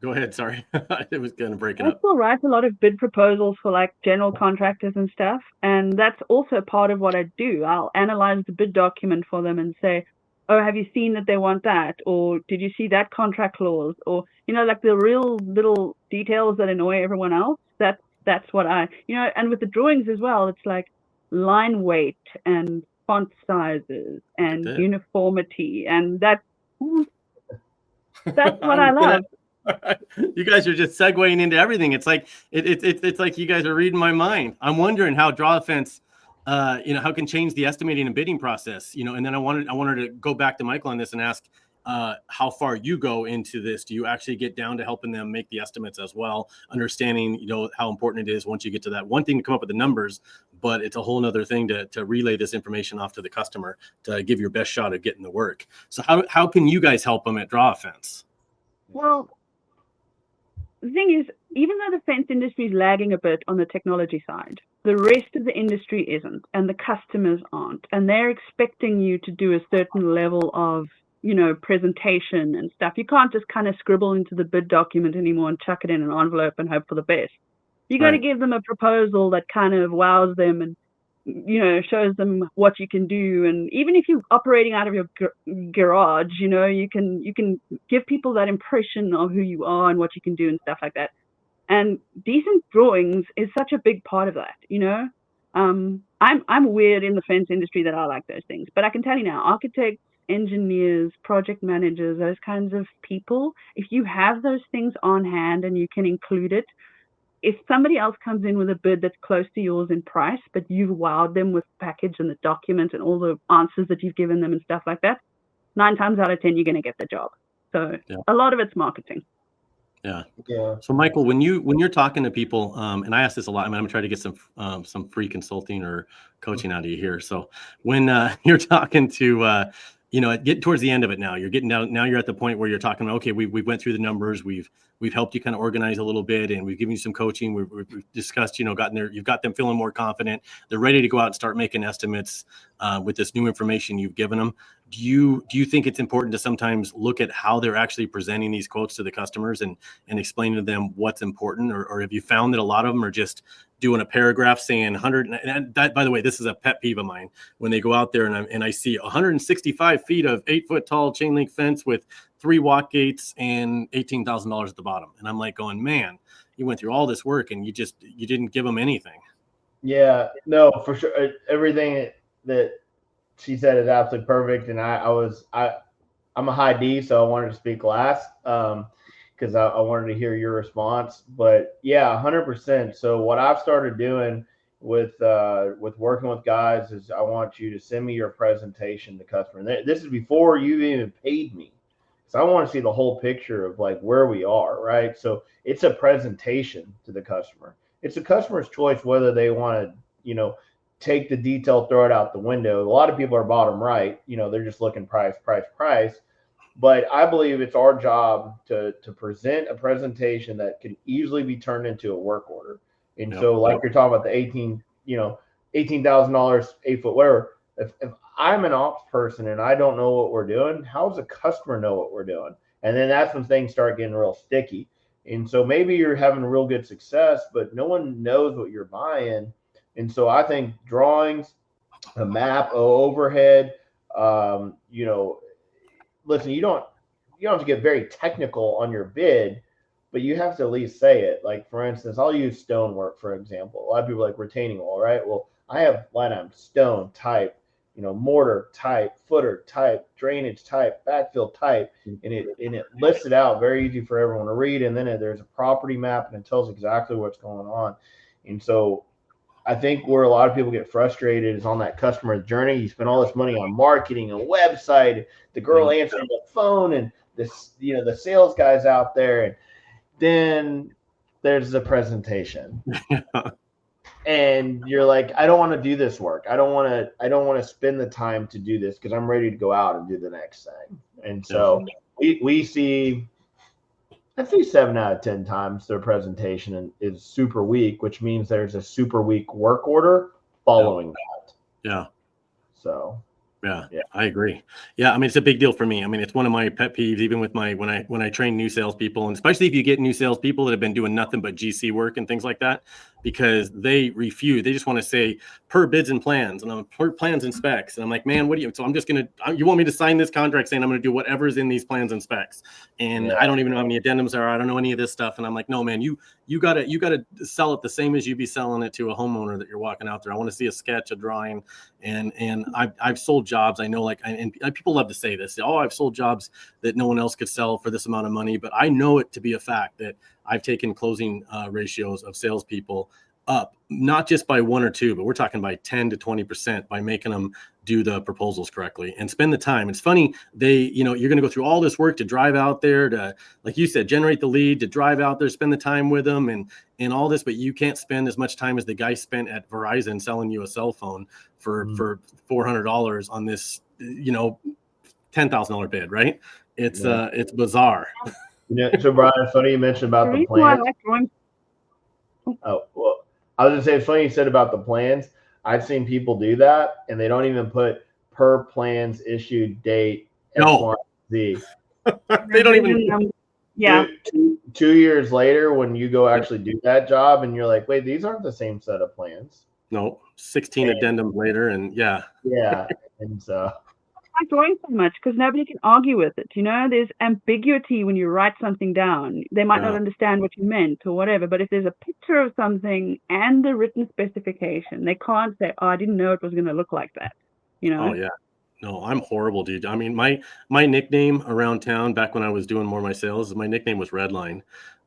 Go ahead. Sorry. It was going to break it up. I still write a lot of bid proposals for like general contractors and stuff. And that's also part of what I do. I'll analyze the bid document for them and say, oh, have you seen that they want that? Or did you see that contract clause? Or, like the real little details that annoy everyone else. That's what and with the drawings as well, it's like line weight and font sizes and uniformity, and that's what I love. You guys are just segueing into everything. It's like it's like you guys are reading my mind. I'm wondering how draw a fence, how it can change the estimating and bidding process. And then I wanted to go back to Michael on this and ask how far you go into this. Do you actually get down to helping them make the estimates as well, understanding how important it is once you get to that? One thing to come up with the numbers, but it's a whole nother thing to relay this information off to the customer to give your best shot at getting the work. So how can you guys help them at draw a fence? Well, the thing is, even though the fence industry is lagging a bit on the technology side, the rest of the industry isn't, and the customers aren't, and they're expecting you to do a certain level of presentation and stuff. You can't just kind of scribble into the bid document anymore and chuck it in an envelope and hope for the best. You got to give them a proposal that kind of wows them and shows them what you can do. And even if you're operating out of your garage, you can give people that impression of who you are and what you can do and stuff like that. And decent drawings is such a big part of that. I'm weird in the fence industry that I like those things, but I can tell you now, architects, engineers, project managers, those kinds of people, if you have those things on hand and you can include it, if somebody else comes in with a bid that's close to yours in price, but you've wowed them with the package and the document and all the answers that you've given them and stuff like that, 9 times out of 10, you're going to get the job. So a lot of it's marketing. Yeah. So Michael, when you're talking to people, and I ask this a lot, I'm going to try to get some free consulting or coaching out of you here. So when you're talking to, get towards the end of it now, you're getting down, now you're at the point where you're talking, okay, we went through the numbers, we've helped you kind of organize a little bit, and we've given you some coaching. We've discussed, you've got them feeling more confident. They're ready to go out and start making estimates with this new information you've given them. Do you think it's important to sometimes look at how they're actually presenting these quotes to the customers and explaining to them what's important, or have you found that a lot of them are just doing a paragraph saying 100, and that, by the way, this is a pet peeve of mine, when they go out there and I see 165 feet of 8-foot tall chain link fence with 3 walk gates and $18,000 at the bottom. And I'm like going, man, you went through all this work and you didn't give them anything. Yeah, no, for sure. Everything that she said is absolutely perfect. And I'm a high D, so I wanted to speak last because I wanted to hear your response. But yeah, 100%. So what I've started doing with working with guys is I want you to send me your presentation to customer. And this is before you even paid me. So I want to see the whole picture of like where we are, right? So it's a presentation to the customer. It's a customer's choice whether they want to, take the detail, throw it out the window. A lot of people are bottom right. They're just looking price. But I believe it's our job to present a presentation that can easily be turned into a work order. And so like you're talking about the $18,000, 8-foot, whatever. If I'm an ops person and I don't know what we're doing, how does a customer know what we're doing? And then that's when things start getting real sticky. And so maybe you're having real good success, but no one knows what you're buying. And so I think drawings, a map, overhead, listen, you don't have to get very technical on your bid, but you have to at least say it. Like, for instance, I'll use stonework, for example. A lot of people like retaining wall, right? Well, I have line item stone type, mortar type, footer type, drainage type, backfill type, and it lists it out very easy for everyone to read. And then there's a property map and it tells exactly what's going on. And so I think where a lot of people get frustrated is on that customer journey. You spend all this money on marketing, a website, the girl answering the phone, and this, the sales guys out there, and then there's the presentation. And you're like, I don't want to do this work. I don't want to spend the time to do this because I'm ready to go out and do the next thing. And so we see, I think 7 out of 10 times their presentation is super weak, which means there's a super weak work order following that. Yeah. So. Yeah, I agree. Yeah, I mean, it's a big deal for me. I mean, it's one of my pet peeves, even with when I train new salespeople, and especially if you get new salespeople that have been doing nothing but GC work and things like that. because they refuse. They just want to say per bids and plans, and I'm per plans and specs. And I'm like, man, what do you? So I'm just you want me to sign this contract saying I'm going to do whatever's in these plans and specs, and I don't even know how many addendums there are. I don't know any of this stuff. And I'm like, no, man, you gotta sell it the same as you'd be selling it to a homeowner that you're walking out there. I want to see a sketch, a drawing, and I've sold jobs. I know, like, and people love to say this. Oh, I've sold jobs that no one else could sell for this amount of money, but I know it to be a fact that I've taken closing ratios of salespeople up, not just by 1 or 2, but we're talking by 10 to 20% by making them do the proposals correctly and spend the time. It's funny, you're going to go through all this work to drive out there to, like you said, generate the lead, to drive out there, spend the time with them and all this, but you can't spend as much time as the guy spent at Verizon selling you a cell phone for $400 on this, $10,000 bid, right? It's bizarre. So Brian, it's funny you mentioned about the plans. Oh, well, I was gonna say, it's funny you said about the plans. I've seen people do that, and they don't even put per plans issued date. No. They don't even. Yeah. 2 years later, when you go actually do that job, and you're like, wait, these aren't the same set of plans. No, 16 addendums later, and yeah, and so. I drawing so much because nobody can argue with it. There's ambiguity when you write something down. They might not understand what you meant or whatever, but if there's a picture of something and the written specification, they can't say, oh, I didn't know it was going to look like that. Oh yeah. No, I'm horrible, dude. I mean, my nickname around town back when I was doing more of my sales, my nickname was Redline.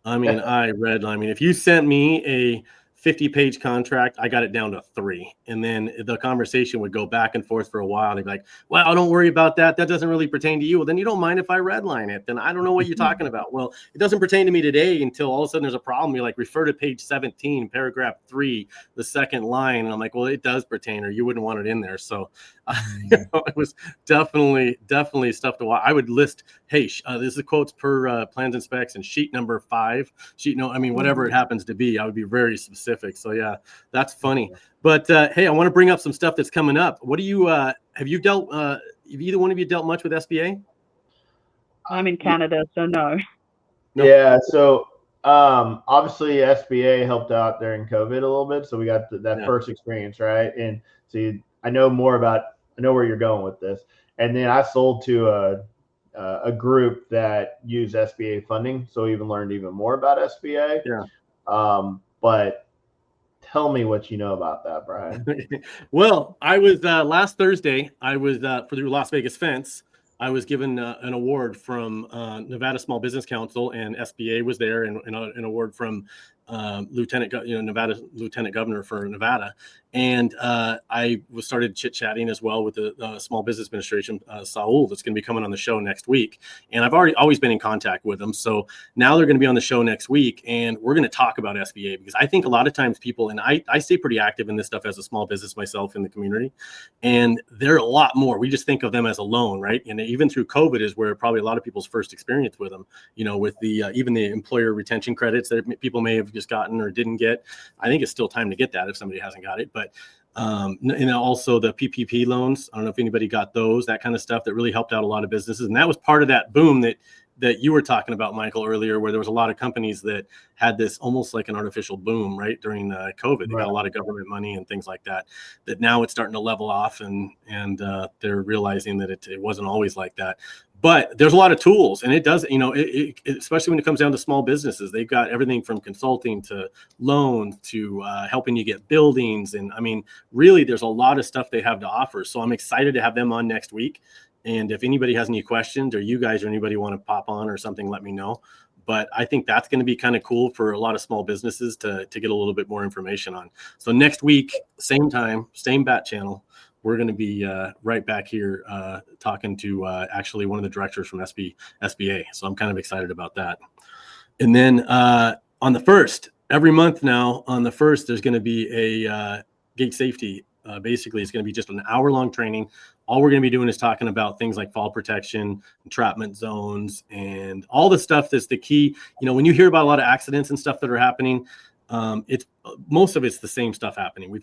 I mean, I mean, if you sent me a 50-page contract, I got it down to 3. And then the conversation would go back and forth for a while. They'd be like, well, don't worry about that. That doesn't really pertain to you. Well, then you don't mind if I redline it. Then I don't know what you're talking about. Well, it doesn't pertain to me today until all of a sudden there's a problem. You're like, refer to page 17, paragraph 3, the second line. And I'm like, well, it does pertain, or you wouldn't want it in there. So it was definitely stuff to watch. I would list, hey, this is quotes per plans and specs and sheet number 5. Whatever it happens to be, I would be very specific. So yeah, that's funny. But hey, I want to bring up some stuff that's coming up. What do you have either one of you dealt much with SBA? I'm in Canada, so no. Yeah, so obviously SBA helped out during COVID a little bit, so we got that first experience, right? And so I know where you're going with this. And then I sold to a group that used SBA funding, so even learned even more about SBA. Yeah. But tell me what you know about that, Brian. Well, I was last Thursday. I was for the Las Vegas Fence. I was given an award from Nevada Small Business Council, and SBA was there, and an award from Nevada Lieutenant Governor for Nevada. And I started chit-chatting as well with the Small Business Administration, Saul, that's going to be coming on the show next week. And I've always been in contact with them. So now they're going to be on the show next week, and we're going to talk about SBA, because I think a lot of times people, and I stay pretty active in this stuff as a small business myself in the community, and they're a lot more. We just think of them as a loan, right? And even through COVID is where probably a lot of people's first experience with them, with the even the employer retention credits that people may have just gotten or didn't get. I think it's still time to get that if somebody hasn't got it. But and also the PPP loans. I don't know if anybody got those, that kind of stuff that really helped out a lot of businesses. And that was part of that boom that you were talking about, Michael, earlier, where there was a lot of companies that had this almost like an artificial boom, right, during COVID. They got a lot of government money and things like that now it's starting to level off, and they're realizing that it wasn't always like that. But there's a lot of tools, and it does, especially when it comes down to small businesses, they've got everything from consulting to loans to helping you get buildings. And I mean, really, there's a lot of stuff they have to offer. So I'm excited to have them on next week. And if anybody has any questions, or you guys or anybody want to pop on or something, let me know. But I think that's going to be kind of cool for a lot of small businesses to get a little bit more information on. So next week, same time, same bat channel, we're going to be right back here talking to actually one of the directors from SBA. So I'm kind of excited about that. And then on the 1st, every month now on the 1st, there's going to be a gate safety. Basically, it's going to be just an hour-long training. All we're going to be doing is talking about things like fall protection, entrapment zones, and all the stuff that's the key. When you hear about a lot of accidents and stuff that are happening, it's most of it's the same stuff happening.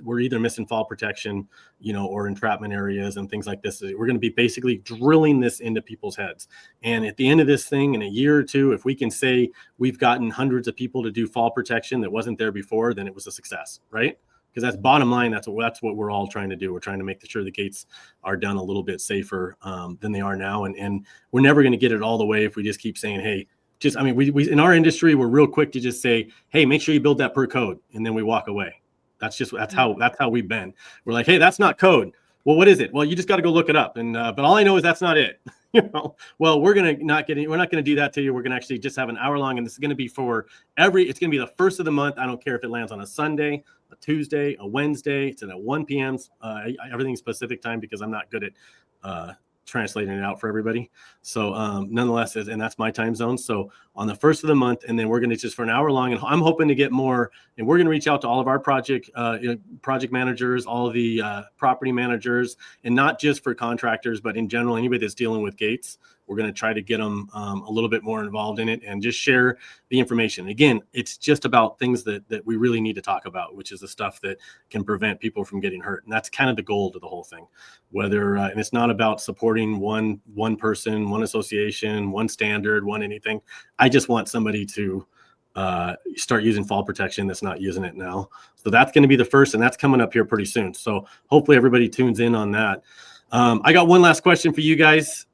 We're either missing fall protection, or entrapment areas and things like this. We're going to be basically drilling this into people's heads. And at the end of this thing, in a year or two, if we can say we've gotten hundreds of people to do fall protection that wasn't there before, then it was a success, right? Because that's bottom line. That's what we're all trying to do. We're trying to make sure the gates are done a little bit safer than they are now. And we're never going to get it all the way if we just keep saying, hey, we in our industry, we're real quick to just say, hey, make sure you build that per code. And then we walk away. That's how we've been. We're like, hey, that's not code. Well, what is it? Well, you just got to go look it up. And, but all I know is that's not it. Well, we're not going to do that to you. We're going to actually just have an hour long. And this is going to be it's going to be the first of the month. I don't care if it lands on a Sunday, a Tuesday, a Wednesday. It's at 1 p.m. Everything's Pacific time because I'm not good at translating it out for everybody. So nonetheless, and that's my time zone. So on the first of the month, and then we're going to just for an hour long, and I'm hoping to get more, and we're going to reach out to all of our project managers, all of the property managers, and not just for contractors, but in general, anybody that's dealing with gates. We're going to try to get them a little bit more involved in it and just share the information. Again, it's just about things that we really need to talk about, which is the stuff that can prevent people from getting hurt. And that's kind of the goal of the whole thing. And it's not about supporting one person, one association, one standard, one anything. I just want somebody to start using fall protection that's not using it now. So that's going to be the first, and that's coming up here pretty soon. So hopefully everybody tunes in on that. I got one last question for you guys.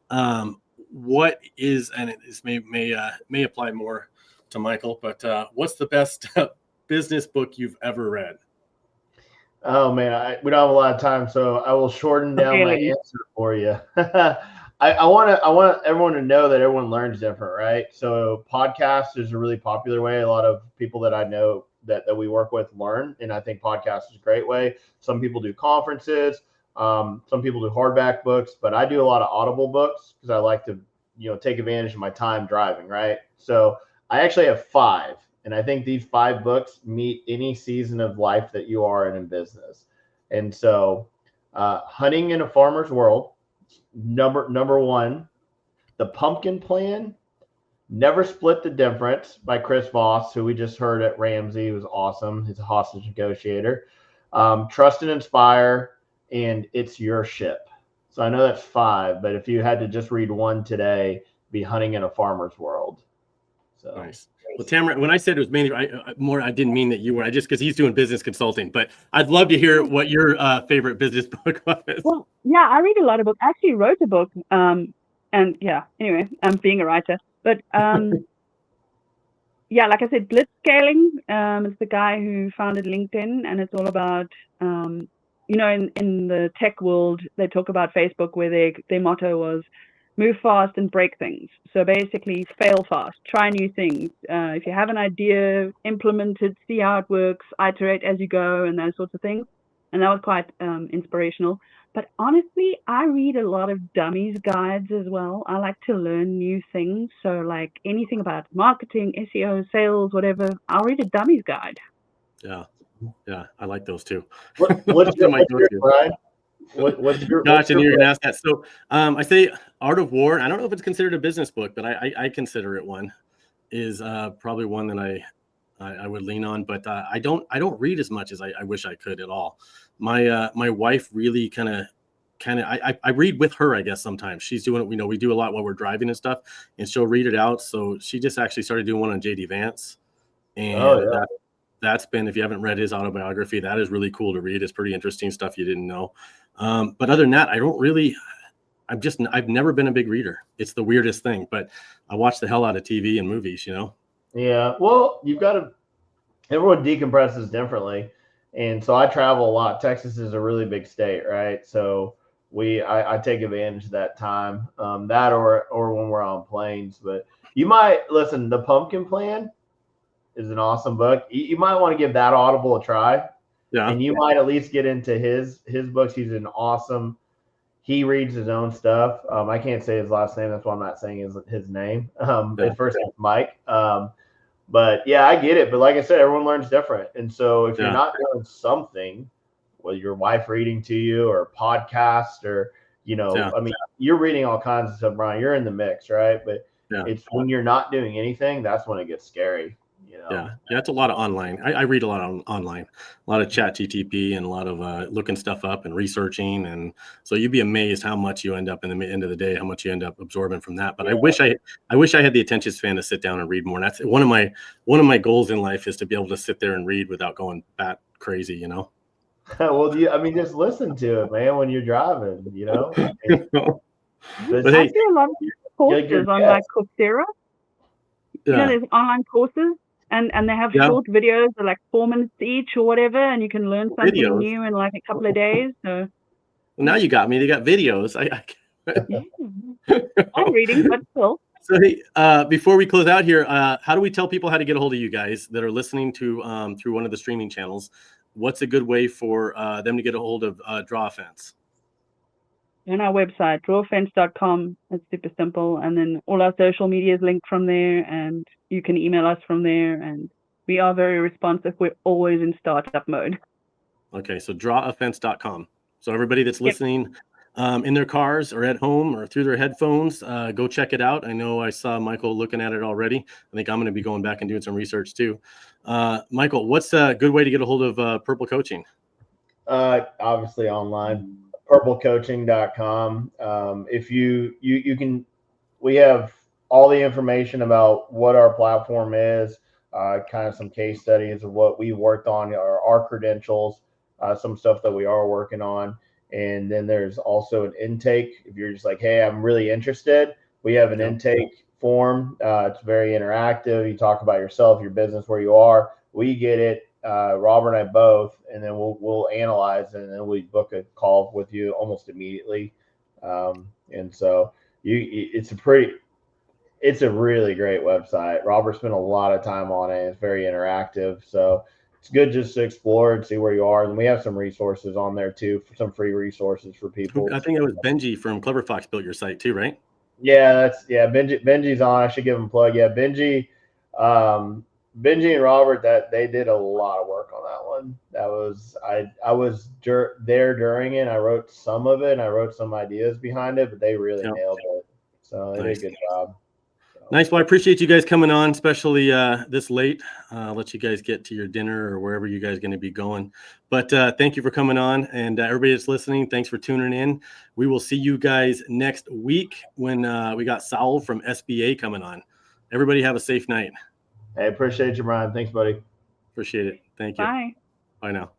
What is, and this may apply more to Michael, but what's the best business book you've ever read? Oh man, we don't have a lot of time, so I will shorten down my answer for you. I want everyone to know that everyone learns different, right? So podcast is a really popular way. A lot of people that I know that we work with learn, and I think podcast is a great way. Some people do conferences. Some people do hardback books, but I do a lot of Audible books because I like to, take advantage of my time driving, right? So I actually have 5, and I think these 5 books meet any season of life that you are in business. And so, Hunting in a Farmer's World, number 1, The Pumpkin Plan, Never Split the Difference by Chris Voss, who we just heard at Ramsey. He was awesome. He's a hostage negotiator. Trust and Inspire, and It's Your Ship. So I know that's 5, but if you had to just read one today, it'd be Hunting in a Farmer's World. So nice. Well, Tamara, when I said it was mainly I didn't mean that you were. I just because he's doing business consulting, but I'd love to hear what your favorite business book was. Well, yeah, I read a lot of books. I actually wrote a book, and yeah. Anyway, I'm being a writer, but yeah, like I said, Blitzscaling is the guy who founded LinkedIn, and it's all about in the tech world, they talk about Facebook where their motto was move fast and break things. So basically fail fast, try new things. If you have an idea, implement it, see how it works, iterate as you go, and those sorts of things. And that was quite inspirational. But honestly, I read a lot of dummies guides as well. I like to learn new things. So like anything about marketing, SEO, sales, whatever, I'll read a dummies guide. Yeah, I like those too. What's your Brian? What's your Gosh, and you're gonna ask that. So I say Art of War. I don't know if it's considered a business book, but I consider it one. Is probably one that I would lean on, but I don't read as much as I wish I could at all. My wife really kind of I read with her, I guess. Sometimes she's doing it. We do a lot while we're driving and stuff, and she'll read it out. So she just actually started doing one on JD Vance, and that's been, if you haven't read his autobiography, that is really cool to read. It's pretty interesting stuff you didn't know. But other than that, I've never been a big reader. It's the weirdest thing, but I watch the hell out of TV and movies, Yeah. Well, everyone decompresses differently. And so I travel a lot. Texas is a really big state, right? So I take advantage of that time, that or when we're on planes. But you might listen. The Pumpkin Plan is an awesome book. You might want to give that Audible a try. Yeah. And you might at least get into his books. He's an awesome. He reads his own stuff. I can't say his last name. That's why I'm not saying his name. His first name is Mike. But yeah, I get it. But like I said, everyone learns different. And so if you're not doing something, whether your wife reading to you or a podcast or, I mean, you're reading all kinds of stuff, Brian. You're in the mix, right? But it's when you're not doing anything, that's when it gets scary, Yeah, it's a lot of online. I read a lot online, a lot of chat GTP and a lot of looking stuff up and researching. And so you'd be amazed how much you end up in the end of the day, how much you end up absorbing from that. But I wish I had the attention span to sit down and read more. And that's one of my goals in life, is to be able to sit there and read without going bat crazy, you know? Well, just listen to it, man, when you're driving, you know? But hey, I do a lot of courses on like Coursera. You know, there's online courses and they have short videos, they're like 4 minutes each or whatever, and you can learn something new in like a couple of days. So now you got me. They got videos. I'm reading, but still. So hey, before we close out here, how do we tell people how to get a hold of you guys that are listening to through one of the streaming channels? What's a good way for them to get a hold of Draw a Fence? On our website, drawafence.com. It's super simple. And then all our social media is linked from there, and you can email us from there. And we are very responsive. We're always in startup mode. Okay, so drawafence.com. So everybody that's listening in their cars or at home or through their headphones, go check it out. I know I saw Michael looking at it already. I think I'm going to be going back and doing some research too. Michael, what's a good way to get a hold of Purple Coaching? Obviously online. purplecoaching.com. If you can, we have all the information about what our platform is, kind of some case studies of what we worked on, our credentials, some stuff that we are working on. And then there's also an intake. If you're just like, hey, I'm really interested, we have an intake form. It's very interactive. You talk about yourself, your business, where you are. We get it. Robert and I both, and then we'll analyze it, and then we book a call with you almost immediately. And so it's a really great website. Robert spent a lot of time on it. It's very interactive, so it's good just to explore and see where you are. And we have some resources on there too, for some free resources for people. I think it was Benji from Clever Fox built your site too, right? Yeah, Benji's on. I should give him a plug. Yeah, Benji and Robert, that they did a lot of work on that one. That was I was there during it. I wrote some of it, and I wrote some ideas behind it, but they really nailed it. So they did a good job. Nice. Well, I appreciate you guys coming on, especially this late. I'll let you guys get to your dinner or wherever you guys are going to be going. But thank you for coming on, and everybody that's listening, thanks for tuning in. We will see you guys next week when we got Saul from SBA coming on. Everybody have a safe night. I appreciate you, Brian. Thanks, buddy. Appreciate it. Thank you. Bye. Bye now.